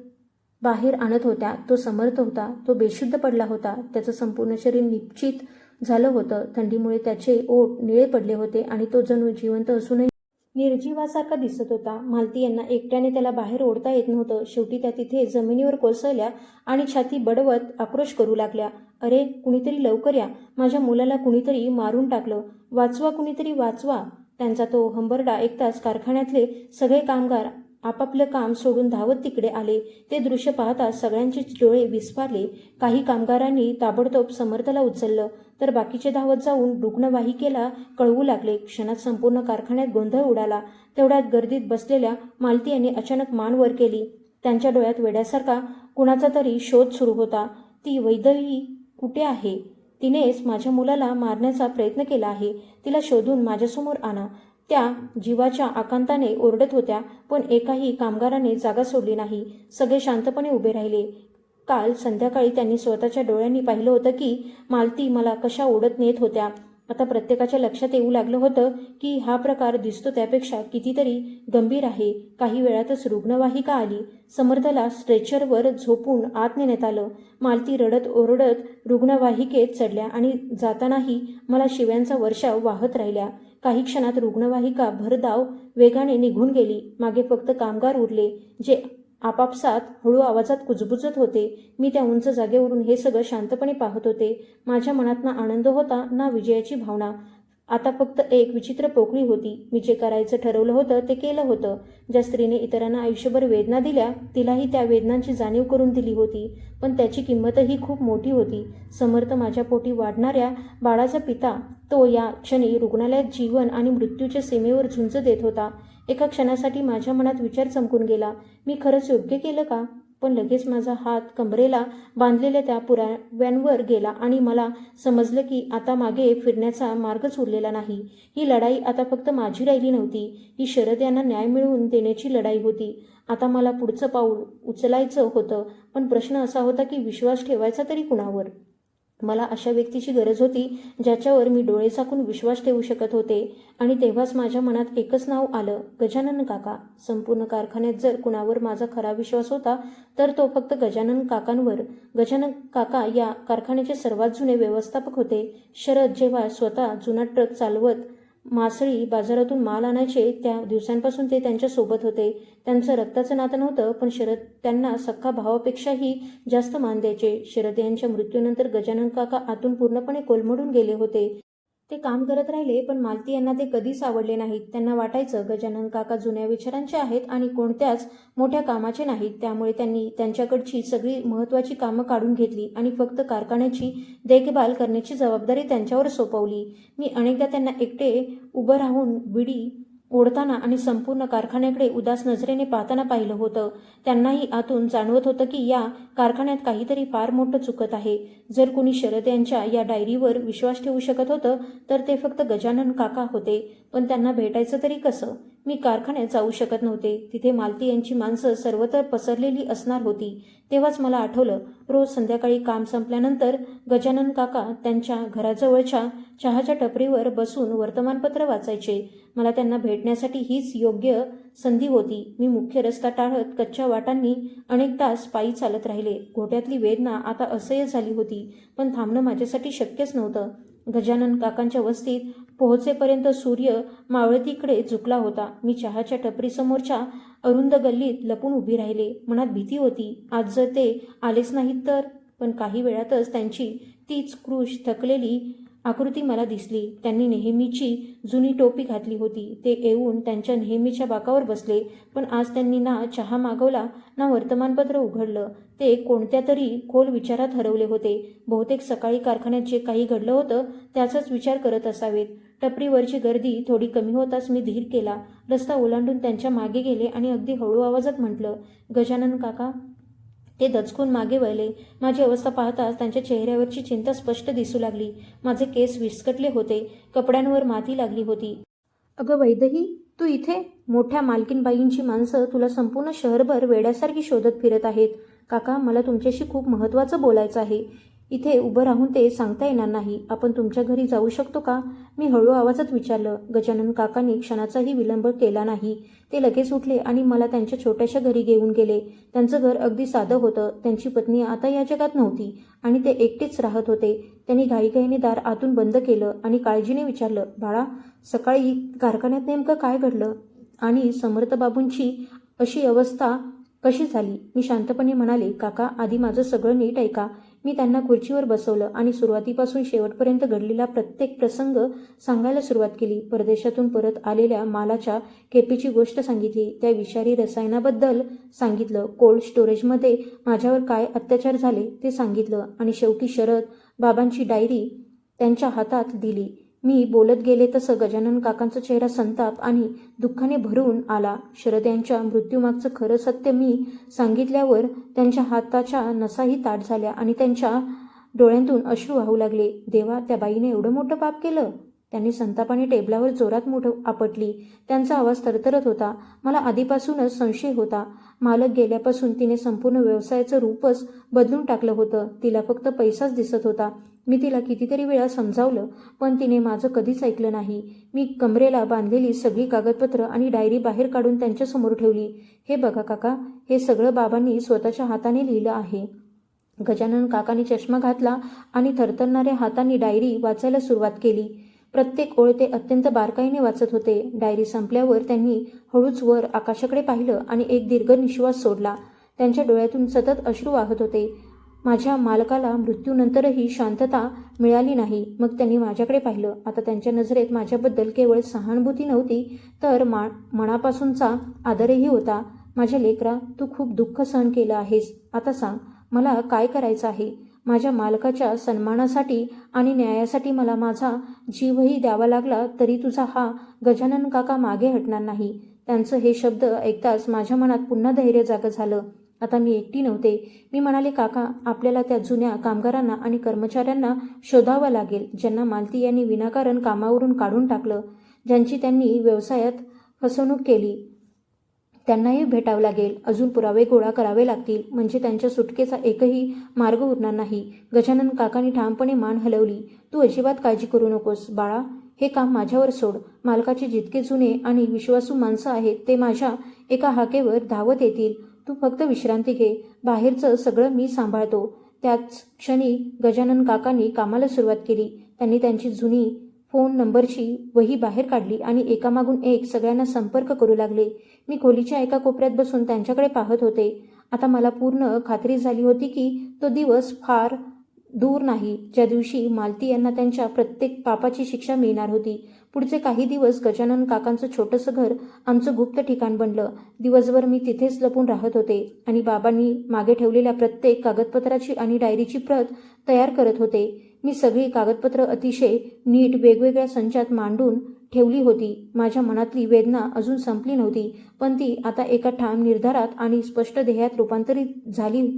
बाहेर आणत होत्या. तो समर्थ होता. तो बेशुद्ध पडला होता. त्याचं संपूर्ण शरीर निश्चित झालं होतं. थंडीमुळे त्याचे ओठ निळे पडले होते आणि तो जणू जिवंत असूनही निर्जीवासारखा दिसत होता. मालती यांना एकट्याने त्याला बाहेर ओढता येत नव्हतं. शेवटी त्या तिथे जमिनीवर कोसळल्या आणि छाती बडवत आक्रोश करू लागल्या. अरे, कुणीतरी लवकर या. माझ्या मुलाला कुणीतरी मारून टाकलं. वाचवा, कुणीतरी वाचवा. त्यांचा तो हंबरडा ऐकताच कारखान्यातले सगळे कामगार आपापलं काम सोडून धावत तिकडे आले. ते दृश्य पाहताच सगळ्यांचे डोळे विस्फारले. काही कामगारांनी ताबडतोब समर्थला उचललं तर बाकीचे धावत जाऊन रुग्णवाहिकेला कळवू लागले. क्षणात संपूर्ण कारखान्यात गोंधळ उडाला. तेवढ्यात गर्दीत बसलेल्या मालती यांनी अचानक मान वर केली. त्यांच्या डोळ्यात वेड्यासारखा कुणाचा तरी शोध सुरू होता. ती वैदेही कुठे आहे? तिनेच माझ्या मुलाला मारण्याचा प्रयत्न केला आहे. तिला शोधून माझ्यासमोर आणा. त्या जीवाच्या आकांताने ओरडत होत्या, पण एकाही कामगाराने जागा सोडली नाही. सगळे शांतपणे उभे राहिले. काल संध्याकाळी त्यांनी स्वतःच्या डोळ्यांनी पाहिलं होतं की मालती मला कशा ओढत नेत होत्या. आता प्रत्येकाच्या लक्षात येऊ लागलं होतं की हा प्रकार दिसतो त्यापेक्षा कितीतरी गंभीर आहे. काही वेळातच रुग्णवाहिका आली. समर्थला स्ट्रेचरवर झोपून आत नेण्यात आलं. मालती रडत ओरडत रुग्णवाहिकेत चढल्या आणि जातानाही मला शिव्यांचा वर्षाव वाहत राहिल्या. काही क्षणात रुग्णवाहिका भरधाव वेगाने निघून गेली. मागे फक्त कामगार उरले, जे आपापसात हळू आवाजात कुजबुजत होते. मी त्या उंच जागेवरून हे सगळं शांतपणे पाहत होते. माझ्या मनात ना आनंद होता ना विजयाची भावना. आता फक्त एक विचित्र पोकळी होती. मी जे करायचं ठरवलं होतं ते केलं होतं. ज्या स्त्रीने इतरांना आयुष्यभर वेदना दिल्या, तिलाही त्या वेदनांची जाणीव करून दिली होती. पण त्याची किंमतही खूप मोठी होती. समर्थ, माझ्या पोटी वाढणाऱ्या बाळाचा पिता, तो या क्षणी रुग्णालयात जीवन आणि मृत्यूच्या सीमेवर झुंज देत होता. एका क्षणासाठी माझ्या मनात विचार चमकून गेला, मी खरंच योग्य केलं का? पण लगेच माझा हात कमरेला बांधलेल्या त्या पुराव्यांवर गेला आणि मला समजलं की आता मागे फिरण्याचा मार्गच उरलेला नाही. ही लढाई आता फक्त माझी राहिली नव्हती. ही शरद यांना न्याय मिळवून देण्याची लढाई होती. आता मला पुढचं पाऊल उचलायचं होतं. पण प्रश्न असा होता की विश्वास ठेवायचा तरी कुणावर? मला अशा व्यक्तीची गरज होती ज्याच्यावर मी डोळे झाकून विश्वास ठेवू शकत होते. आणि तेव्हाच माझ्या मनात एकच नाव आलं, गजानन काका. संपूर्ण कारखान्यात जर कुणावर माझा खरा विश्वास होता तर तो फक्त गजानन काकांवर. गजानन काका या कारखान्याचे सर्वात जुने व्यवस्थापक होते. शरद जेव्हा स्वतः जुना ट्रक चालवत मासळी बाजारातून माल आणायचे त्या दिवसांपासून ते त्यांच्या सोबत होते. त्यांचं रक्ताचं नातं नव्हतं, पण शरद त्यांना सख्खा भावापेक्षाही जास्त मान द्यायचे. शरद यांच्या मृत्यूनंतर गजानन काका आतून पूर्णपणे कोलमडून गेले होते. ते काम करत राहिले, पण मालती यांना ते कधीच आवडले नाहीत. त्यांना वाटायचं गजानन काका जुन्या विचारांचे आहेत आणि कोणत्याच मोठ्या कामाचे नाहीत. त्यामुळे त्यांनी त्यांच्याकडची सगळी महत्त्वाची कामं काढून घेतली आणि फक्त कारखान्याची देखभाल करण्याची जबाबदारी त्यांच्यावर सोपवली. मी अनेकदा त्यांना एकटे उभं राहून बिडी ओढताना आणि संपूर्ण कारखान्याकडे उदास नजरेने पाहताना पाहिलं होतं. त्यांनाही आतून जाणवत होतं की या कारखान्यात काहीतरी फार मोठं चुकत आहे. जर कोणी शरद यांच्या या डायरीवर विश्वास ठेवू शकत होतं तर ते फक्त गजानन काका होते. पण त्यांना भेटायचं तरी कसं? मी कारखान्यात जाऊ शकत नव्हते. तिथे मालती यांची माणसं सर्वत्र पसरलेली असणार होती. तेव्हाच मला आठवलं, रोज संध्याकाळी काम संपल्यानंतर गजानन काका त्यांच्या घराजवळच्या चहाच्या टपरीवर बसून वर्तमानपत्र वाचायचे. मला त्यांना भेटण्यासाठी हीच योग्य संधी होती. मी मुख्य रस्ता टाळत कच्च्या वाटांनी अनेक तास पायी चालत राहिले. घोट्यातली वेदना आता असह्य झाली होती, पण थांबणं माझ्यासाठी शक्यच नव्हतं. गजानन काकांच्या वस्तीत पोहोचेपर्यंत सूर्य मावळतीकडे झुकला होता. मी चहाच्या टपरीसमोरच्या अरुंद गल्लीत लपून उभी राहिले. मनात भीती होती, आज जर ते आलेच नाहीत तर. पण काही वेळातच त्यांची तीच क्रूश थकलेली आकृती मला दिसली. त्यांनी नेहमीची जुनी टोपी घातली होती. ते येऊन त्यांच्या नेहमीच्या बाकावर बसले, पण आज त्यांनी ना चहा मागवला ना वर्तमानपत्र उघडलं. ते कोणत्या तरी खोल विचारात हरवले होते. बहुतेक सकाळी कारखान्यात जे काही घडलं होतं त्याचाच विचार करत असावेत. टपरीवरची गर्दी थोडी कमी होताच मी धीर केला. रस्ता ओलांडून त्यांच्या मागे गेले आणि अगदी हळू आवाजात म्हटलं, गजानन काका. ते दचकून मागे वळले. माझी अवस्था पाहताच त्यांच्या चेहऱ्यावरची चिंता स्पष्ट दिसू लागली. माझे केस विस्कटले होते, कपड्यांवर माती लागली होती. "अगं वैदेही, तू इथे? मोठ्या मालकीनबाईंची माणसं तुला संपूर्ण शहरभर वेड्यासारखी शोधत फिरत आहेत. काका, मला तुमच्याशी खूप महत्त्वाचं बोलायचं आहे. इथे उभं राहून ते सांगता येणार नाही. आपण तुमच्या घरी जाऊ शकतो का?" मी हळू आवाजात विचारलं. गजानन काकांनी क्षणाचाही विलंब केला नाही. ते लगेच उठले आणि मला त्यांच्या छोट्याशा घरी घेऊन गेले. त्यांचं घर अगदी साधं होतं. त्यांची पत्नी आता या जगात नव्हती आणि ते एकटेच राहत होते. त्यांनी घाईघाईने दार आतून बंद केलं आणि काळजीने विचारलं, "बाळा, सकाळी कारखान्यात नेमकं काय घडलं आणि समर्थबाबूंची अशी अवस्था कशी झाली?" मी शांतपणे म्हणाले, "काका, आधी माझं सगळं नीट ऐका." मी त्यांना खुर्चीवर बसवलं आणि सुरुवातीपासून शेवटपर्यंत घडलेला प्रत्येक प्रसंग सांगायला सुरुवात केली. परदेशातून परत आलेल्या मालाच्या खेपेची गोष्ट सांगितली. त्या विषारी रसायनाबद्दल सांगितलं. कोल्ड स्टोरेजमध्ये माझ्यावर काय अत्याचार झाले ते सांगितलं आणि शेवटी शरद बाबांची डायरी त्यांच्या हातात दिली. मी बोलत गेले तसं गजानन काकांचा चेहरा संताप आणि दुःखाने भरून आला. शरद यांच्या मृत्यूमागचं खरं सत्य मी सांगितल्यावर त्यांच्या हाताच्या नसाही ताठ झाल्या आणि त्यांच्या डोळ्यांतून अश्रू वाहू लागले. "देवा, त्या बाईने एवढं मोठं पाप केलं?" त्यांनी संतापाने टेबलावर जोरात मोठं आपटली. त्यांचा आवाज थरथरत होता. मला आधीपासूनच संशय होता. मालक गेल्यापासून तिने संपूर्ण व्यवसायाचं रूपच बदलून टाकलं होतं. तिला फक्त पैसाच दिसत होता. मी तिला कितीतरी वेळा समजावलं, पण तिने माझं कधीच ऐकलं नाही. मी कमरेला बांधलेली सगळी कागदपत्र आणि डायरी बाहेर काढून त्यांच्यासमोर ठेवली. "हे बघा काका, हे सगळं बाबांनी स्वतःच्या हाताने लिहिलं आहे." गजानन काकांनी चष्मा घातला आणि थरथरणाऱ्या हातांनी डायरी वाचायला सुरुवात केली. प्रत्येक ओळ ते अत्यंत बारकाईने वाचत होते. डायरी संपल्यावर त्यांनी हळूच वर आकाशाकडे पाहिलं आणि एक दीर्घ निश्वास सोडला. त्यांच्या डोळ्यातून सतत अश्रू वाहत होते. माझ्या मालकाला मृत्यूनंतरही शांतता मिळाली नाही. मग त्यांनी माझ्याकडे पाहिलं. आता त्यांच्या नजरेत माझ्याबद्दल केवळ सहानुभूती नव्हती, तर मनापासूनचा आदरही होता. "माझ्या लेकरा, तू खूप दुःख सहन केलं आहेस. आता सांग, मला काय करायचं आहे? माझ्या मालकाच्या सन्मानासाठी आणि न्यायासाठी मला माझा जीवही द्यावा लागला तरी तुझा हा गजानन काका मागे हटणार नाही." त्यांचं हे शब्द ऐकताच माझ्या मनात पुन्हा धैर्य जागं झालं. आता मी एकटी नव्हते. मी म्हणाले, "काका, आपल्याला त्या जुन्या कामगारांना आणि कर्मचाऱ्यांना शोधावं लागेल, ज्यांना मालती यांनी विनाकारण कामावरून काढून टाकलं, ज्यांची त्यांनी व्यवसायात फसवणूक केली. त्यांनाही भेटावं लागेल. अजून पुरावे गोळा करावे लागतील, म्हणजे त्यांच्या सुटकेचा एकही मार्ग उरणार नाही." गजानन काकांनी ठामपणे मान हलवली. "तू अजिबात काळजी करू नकोस बाळा. हे काम माझ्यावर सोड. मालकाचे जितके जुने आणि विश्वासू माणसं आहेत ते माझ्या एका हाकेवर धावत येतील. तू फक्त विश्रांती घे. बाहेरचं सगळं मी सांभाळतो." त्याच क्षणी गजानन काकांनी कामाला सुरुवात केली. त्यांनी त्यांची जुनी फोन नंबरची वही बाहेर काढली आणि एकामागून एक सगळ्यांना संपर्क करू लागले. मी खोलीच्या एका कोपऱ्यात बसून त्यांच्याकडे पाहत होते. आता मला पूर्ण खात्री झाली होती की तो दिवस फार दूर नाही, ज्या दिवशी मालती यांना त्यांच्या प्रत्येक पापाची शिक्षा मिळणार होती. पुढचे काही दिवस गजानन काकांचं छोटंसं घर आमचं गुप्त ठिकाण बनलं. दिवसभर मी तिथेच लपून राहत होते आणि बाबांनी मागे ठेवलेल्या प्रत्येक कागदपत्राची आणि डायरीची प्रत तयार करत होते. मी सगळी कागदपत्र अतिशय नीट वेगवेगळ्या संचात मांडून ठेवली होती. माझ्या मनातली वेदना अजून संपली नव्हती, पण ती आता एका ठाम निर्धारात आणि स्पष्ट ध्येयात रूपांतरित झाली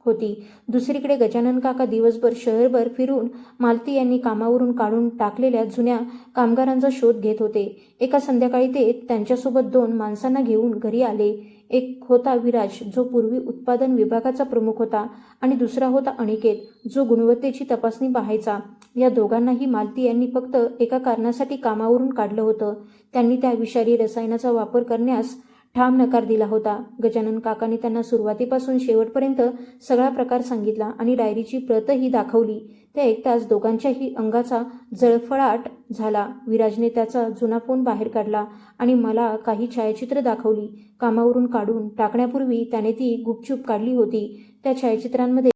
होती. दुसरीकडे गजानन काका दिवसभर शहरभर फिरून मालती यांनी कामावरून काढून टाकलेल्या जुन्या कामगारांचा शोध घेत होते. एका संध्याकाळी ते त्यांच्यासोबत 2 माणसांना घेऊन घरी आले. एक होता विराज, जो पूर्वी उत्पादन विभागाचा प्रमुख होता, आणि दुसरा होता अनिकेत, जो गुणवत्तेची तपासणी पाहायचा. या दोघांनाही मालती यांनी फक्त एका कारणासाठी कामावरून काढलं होतं. त्यांनी त्या विषारी रसायनाचा वापर करण्यास ठाम नकार दिला होता. गजानन काकांनी त्यांना सुरुवातीपासून शेवटपर्यंत सगळा प्रकार सांगितला आणि डायरीची प्रतही दाखवली. ते ऐकताच दोघांच्याही अंगाचा जळफळाट झाला. विराजने त्याचा जुना फोन बाहेर काढला आणि मला काही छायाचित्र दाखवली. कामावरून काढून टाकण्यापूर्वी त्याने ती गुपचूप काढली होती. त्या छायाचित्रांमध्ये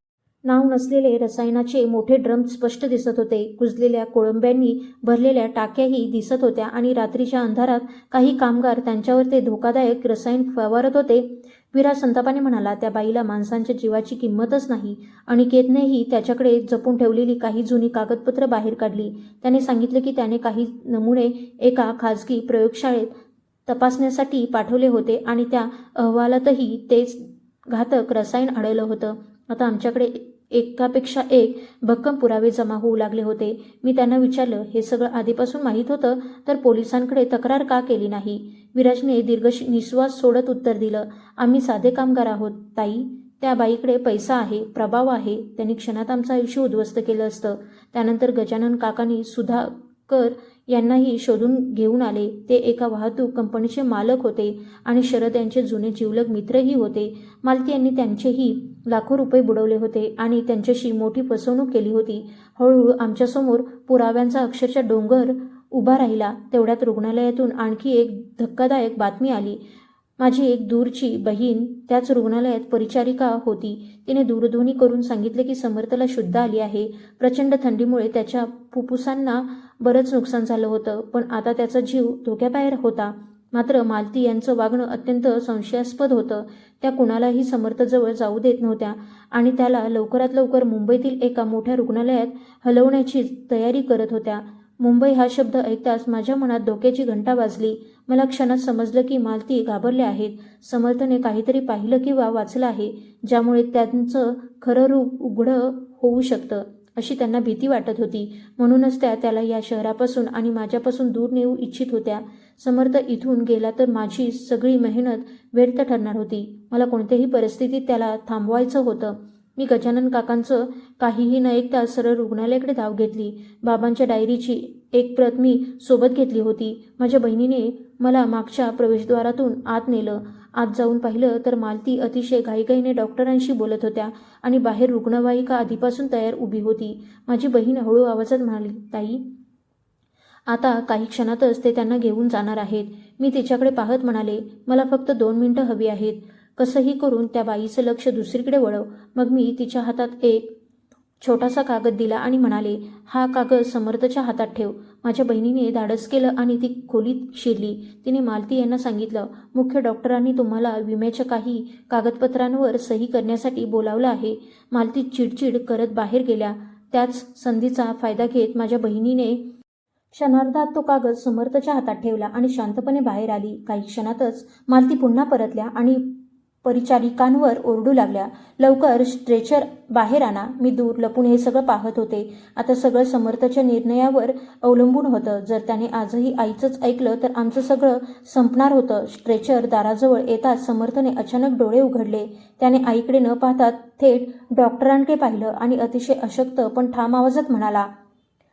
नाव नसलेले रसायनाचे मोठे ड्रम स्पष्ट दिसत होते. कुजलेल्या कोळंब्यांनी भरलेल्या टाक्याही दिसत होत्या आणि रात्रीच्या अंधारात काही कामगार त्यांच्यावर ते धोकादायक रसायन फवारत होते. विराज संतापाने म्हणाला, "त्या बाईला माणसांच्या जीवाची किंमतच नाही." अनिकेतनेही त्याच्याकडे जपून ठेवलेली काही जुनी कागदपत्र बाहेर काढली. त्याने सांगितले की त्याने काही नमुने एका खाजगी प्रयोगशाळेत तपासण्यासाठी पाठवले होते आणि त्या अहवालातही तेच घातक रसायन आढळलं होतं. आता आमच्याकडे एकापेक्षा एक भक्कम पुरावे जमा होऊ लागले होते. मी त्यांना विचारलं, हे सगळं आधीपासून माहीत होतं तर पोलिसांकडे तक्रार का केली नाही? विराजने दीर्घ निश्वास सोडत उत्तर दिलं, आम्ही साधे कामगार आहोत ताई. त्या बाईकडे पैसा आहे, प्रभाव आहे. त्यांनी क्षणात आमचं आयुष्य उद्ध्वस्त केलं असतं. त्यानंतर गजानन काकांनी सुधाकर यांनाही शोधून घेऊन आले. ते एका वाहतूक कंपनीचे मालक होते आणि शरद यांचे जुने जिवलग मित्रही होते. मालती यांनी त्यांचेही लाखो रुपये बुडवले होते आणि त्यांच्याशी मोठी फसवणूक केली होती. हळूहळू आमच्यासमोर पुराव्यांचा अक्षरशः डोंगर उभा राहिला. तेवढ्यात रुग्णालयातून आणखी एक धक्कादायक बातमी आली. माझी एक दूरची बहीण त्याच रुग्णालयात परिचारिका होती. तिने दूरध्वनी करून सांगितले की समर्थला शुद्ध आली आहे. प्रचंड थंडीमुळे त्याच्या फुफ्फुसांना बरंच नुकसान झालं होतं, पण आता त्याचा जीव धोक्याबाहेर होता. मात्र मालती यांचं वागणं अत्यंत संशयास्पद होतं. त्या कुणालाही समर्थजवळ जाऊ देत नव्हत्या आणि त्याला लवकरात लवकर मुंबईतील एका मोठ्या रुग्णालयात हलवण्याची तयारी करत होत्या. मुंबई हा शब्द ऐकताच माझ्या मनात धोक्याची घंटा वाजली. मला क्षणात समजलं की मालती घाबरल्या आहेत. समर्थने काहीतरी पाहिलं किंवा वाचलं आहे, ज्यामुळे त्यांचं खरं रूप उघडं होऊ शकतं, अशी त्यांना भीती वाटत होती. म्हणूनच त्याला या शहरापासून आणि माझ्यापासून दूर नेऊ इच्छित होत्या. समर्थ इथून गेला तर माझी सगळी मेहनत व्यर्थ ठरणार होती. मला कोणत्याही परिस्थितीत त्याला थांबवायचं होतं. मी गजानन काकांचं काहीही न ऐकता सरळ रुग्णालयाकडे धाव घेतली. बाबांच्या डायरीची एक प्रत मी सोबत घेतली होती. माझ्या बहिणीने मला मागच्या प्रवेशद्वारातून आत नेलं. आत जाऊन पाहिलं तर मालती अतिशय घाईघाईने डॉक्टरांशी बोलत होत्या आणि बाहेर रुग्णवाहिका आधीपासून तयार उभी होती. माझी बहीण हळू आवाजात म्हणाली, ताई, आता काही क्षणातच ते त्यांना घेऊन जाणार आहेत. मी तिच्याकडे पाहत म्हणाले, मला फक्त 2 मिनिटं हवी आहेत. कसंही करून त्या बाईचं लक्ष दुसरीकडे वळव. मग मी तिच्या हातात एक छोटासा कागद दिला आणि म्हणाले, हा कागद समर्थच्या हातात ठेव. माझ्या बहिणीने धाडस केलं आणि ती खोलीत शिरली. तिने मालती यांना सांगितलं, मुख्य डॉक्टरांनी तुम्हाला विम्याच्या काही कागदपत्रांवर सही करण्यासाठी बोलावलं आहे. मालती चिडचिड करत बाहेर गेल्या. त्याच संधीचा फायदा घेत माझ्या बहिणीने क्षणार्धात तो कागद समर्थच्या हातात ठेवला आणि शांतपणे बाहेर आली. काही क्षणातच मालती पुन्हा परतल्या आणि परिचारिकांवर ओरडू लागल्या, लवकर स्ट्रेचर बाहेर आणा. मी दूर लपून हे सगळं पाहत होते. आता सगळं समर्थच्या निर्णयावर अवलंबून होतं. जर त्याने आजही आईचंच ऐकलं तर आमचं सगळं संपणार होतं. स्ट्रेचर दाराजवळ येताच समर्थने अचानक डोळे उघडले. त्याने आईकडे न पाहता थेट डॉक्टरांकडे पाहिलं आणि अतिशय अशक्त पण ठाम आवाजात म्हणाला,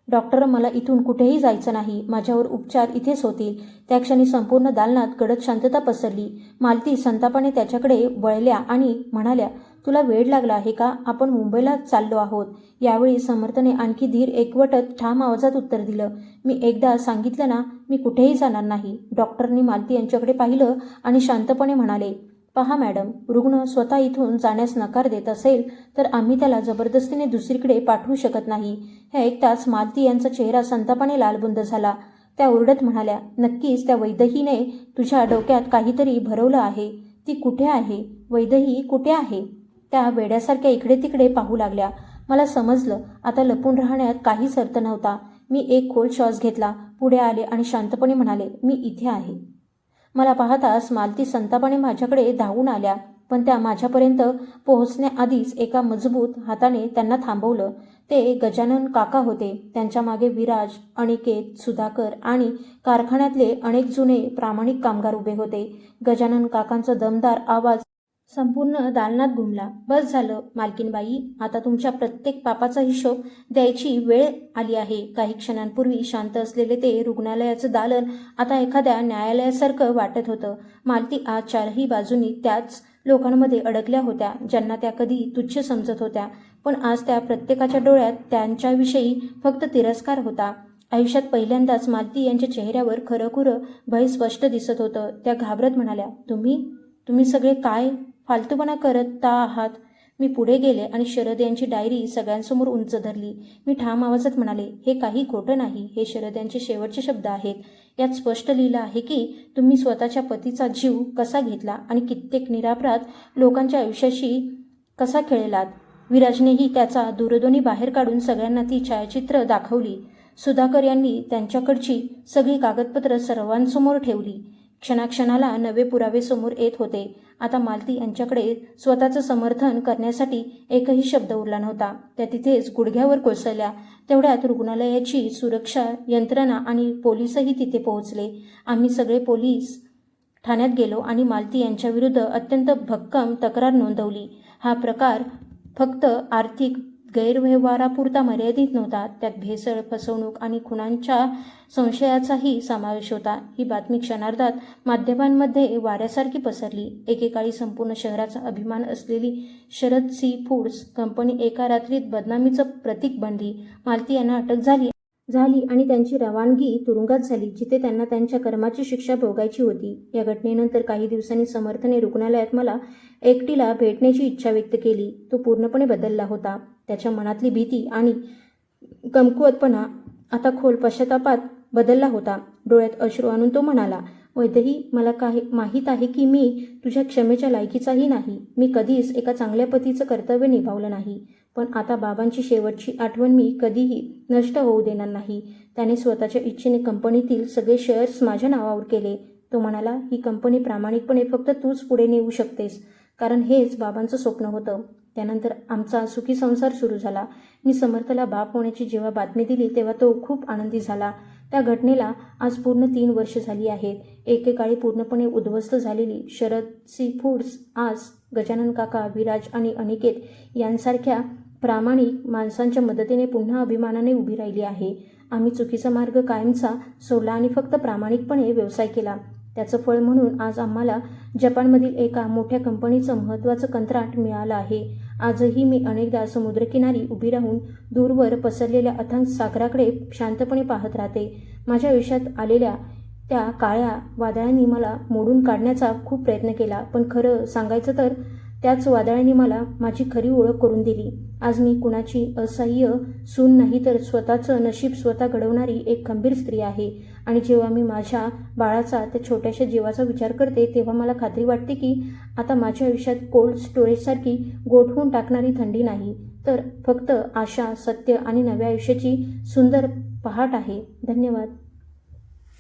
डॉक्टर, मला इथून कुठेही जायचं नाही. माझ्यावर उपचार इथेच होतील. त्या क्षणी संपूर्ण दालनात गडद शांतता पसरली. मालती संतापाने त्याच्याकडे वळल्या आणि म्हणाल्या, तुला वेळ लागला आहे का? आपण मुंबईला चाललो आहोत. यावेळी समर्थने आणखी धीर एकवटत ठाम आवाजात उत्तर दिलं, मी एकदा सांगितलं ना, मी कुठेही जाणार नाही. डॉक्टरनी मालती यांच्याकडे पाहिलं आणि शांतपणे म्हणाले, पहा मॅडम, रुग्ण स्वतः इथून जाण्यास नकार देत असेल तर आम्ही त्याला जबरदस्तीने दुसरीकडे पाठवू शकत नाही. हे ऐकताच मालती यांचा चेहरा संतापाने लालबुंद झाला. त्या ओरडत म्हणाल्या, नक्कीच त्या वैदेहीने तुझ्या डोक्यात काहीतरी भरवलं आहे. ती कुठे आहे? वैदेही कुठे आहे? त्या वेड्यासारख्या इकडे तिकडे पाहू लागल्या. मला समजलं, आता लपून राहण्यात काहीच अर्थ नव्हता. मी एक खोल श्वास घेतला, पुढे आले आणि शांतपणे म्हणाले, मी इथे आहे. मला पाहताच मालती संतापाने माझ्याकडे धावून आल्या, पण त्या माझ्यापर्यंत पोहोचण्याआधीच एका मजबूत हाताने त्यांना थांबवलं. ते गजानन काका होते. त्यांच्या मागे विराज, अनिकेत, सुधाकर आणि कारखान्यातले अनेक जुने प्रामाणिक कामगार उभे होते. गजानन काकांचा दमदार आवाज संपूर्ण दालनात घुमला. बस झालं मालकीनबाई, आता तुमच्या प्रत्येक पापाचा हिशोब द्यायची वेळ आली आहे. काही क्षणांपूर्वी शांत असलेले ते रुग्णालयाचं दालन आता एखाद्या न्यायालयासारखं वाटत होतं. मालती आज चारही बाजूनी त्याच लोकांमध्ये अडकल्या होत्या, ज्यांना त्या कधी तुच्छ समजत होत्या, पण आज त्या प्रत्येकाच्या डोळ्यात त्यांच्याविषयी फक्त तिरस्कार होता. आयुष्यात पहिल्यांदाच मालती यांच्या चेहऱ्यावर खरंखुरं भय स्पष्ट दिसत होतं. त्या घाबरत म्हणाल्या, तुम्ही सगळे काय फालतूपणा करत आहात? मी पुढे गेले आणि शरद यांची डायरी सगळ्यांसमोर उंच धरली. मी ठाम आवाजात म्हणाले, हे काही खोटं नाही. हे शरद यांचे शेवटचे शब्द आहेत. यात स्पष्ट लिहिलं आहे की तुम्ही स्वतःच्या पतीचा जीव कसा घेतला आणि कित्येक निरापराध लोकांच्या आयुष्याशी कसा खेळलात. विराजनेही त्याचा दूरध्वनी बाहेर काढून सगळ्यांना ती छायाचित्र दाखवली. सुधाकर यांनी त्यांच्याकडची सगळी कागदपत्र सर्वांसमोर ठेवली. क्षणाक्षणाला नवे पुरावे समोर येत होते. आता मालती यांच्याकडे स्वतःचं समर्थन करण्यासाठी एकही शब्द उरला नव्हता. त्या तिथेच गुडघ्यावर कोसळल्या. तेवढ्यात रुग्णालयाची सुरक्षा यंत्रणा आणि पोलीसही तिथे पोहोचले. आम्ही सगळे पोलीस ठाण्यात गेलो आणि मालती यांच्याविरुद्ध अत्यंत भक्कम तक्रार नोंदवली. हा प्रकार फक्त आर्थिक गैरव्यवहारापुरता मर्यादित नव्हता. त्यात भेसळ, फसवणूक आणि खुनांच्या संशयाचाही समावेश होता. ही बातमी क्षणार्धात माध्यमांमध्ये वाऱ्यासारखी पसरली. एकेकाळी संपूर्ण शहराचा अभिमान असलेली शरद सी फूड्स कंपनी एका रात्रीत बदनामीचं प्रतीक बनली. मालती यांना अटक झाली आणि त्यांची रवानगी तुरुंगात झाली, जिथे त्यांना त्यांच्या कर्माची शिक्षा भोगायची होती. या घटनेनंतर काही दिवसांनी समर्थने रुग्णालयात मला एकटीला भेटण्याची इच्छा व्यक्त केली. तो पूर्णपणे बदलला होता. त्याच्या मनातली भीती आणि कमकुवतपणा आता खोल पश्चातापात बदलला होता. डोळ्यात अश्रू आणून तो म्हणाला, वैदेही, मला माहीत आहे की मी तुझ्या क्षमेच्या लायकीचाही नाही. मी कधीच एका चांगल्या पतीचं कर्तव्य निभावलं नाही. पण आता बाबांची शेवटची आठवण मी कधीही नष्ट होऊ देणार नाही. त्याने स्वतःच्या इच्छेने कंपनीतील सगळे शेअर्स माझ्या नावावर केले. तो म्हणाला, ही कंपनी प्रामाणिकपणे फक्त तूच पुढे नेऊ शकतेस, कारण हेच बाबांचं स्वप्न होतं. त्यानंतर आमचा सुखी संसार सुरू झाला. मी समर्थला बाप होण्याची जेव्हा बातमी दिली तेव्हा तो खूप आनंदी झाला. त्या घटनेला आज पूर्ण 3 वर्ष झाली आहेत. एकेकाळी पूर्णपणे उद्ध्वस्त झालेली शरद सी फूड्स आज गजानन काका, विराज आणि अनिकेत यांसारख्या प्रामाणिक माणसांच्या मदतीने पुन्हा अभिमानाने उभी राहिली आहे. आम्ही चुकीचा मार्ग कायमचा सोडला आणि फक्त प्रामाणिकपणे व्यवसाय केला. त्याचं फळ म्हणून आज आम्हाला जपानमधील एका मोठ्या कंपनीचं महत्त्वाचं कंत्राट मिळालं आहे. आजही मी अनेकदा समुद्रकिनारी उभी राहून दूरवर पसरलेल्या अथांग सागराकडे शांतपणे पाहत राहते. माझ्या आयुष्यात आलेल्या त्या काळ्या वादळांनी मला मोडून काढण्याचा खूप प्रयत्न केला, पण खरं सांगायचं तर त्याच वादळांनी मला माझी खरी ओळख करून दिली. आज मी कुणाची असह्य सून नाही, तर स्वतःचं नशीब स्वतः घडवणारी एक खंबीर स्त्री आहे. आणि जेव्हा मी माझ्या बाळाचा, त्या छोट्याशा जीवाचा विचार करते, तेव्हा मला खात्री वाटते की आता माझ्या आयुष्यात कोल्ड स्टोरेजसारखी गोठवून टाकणारी थंडी नाही, तर फक्त आशा, सत्य आणि नव्या आयुष्याची सुंदर पहाट आहे. धन्यवाद.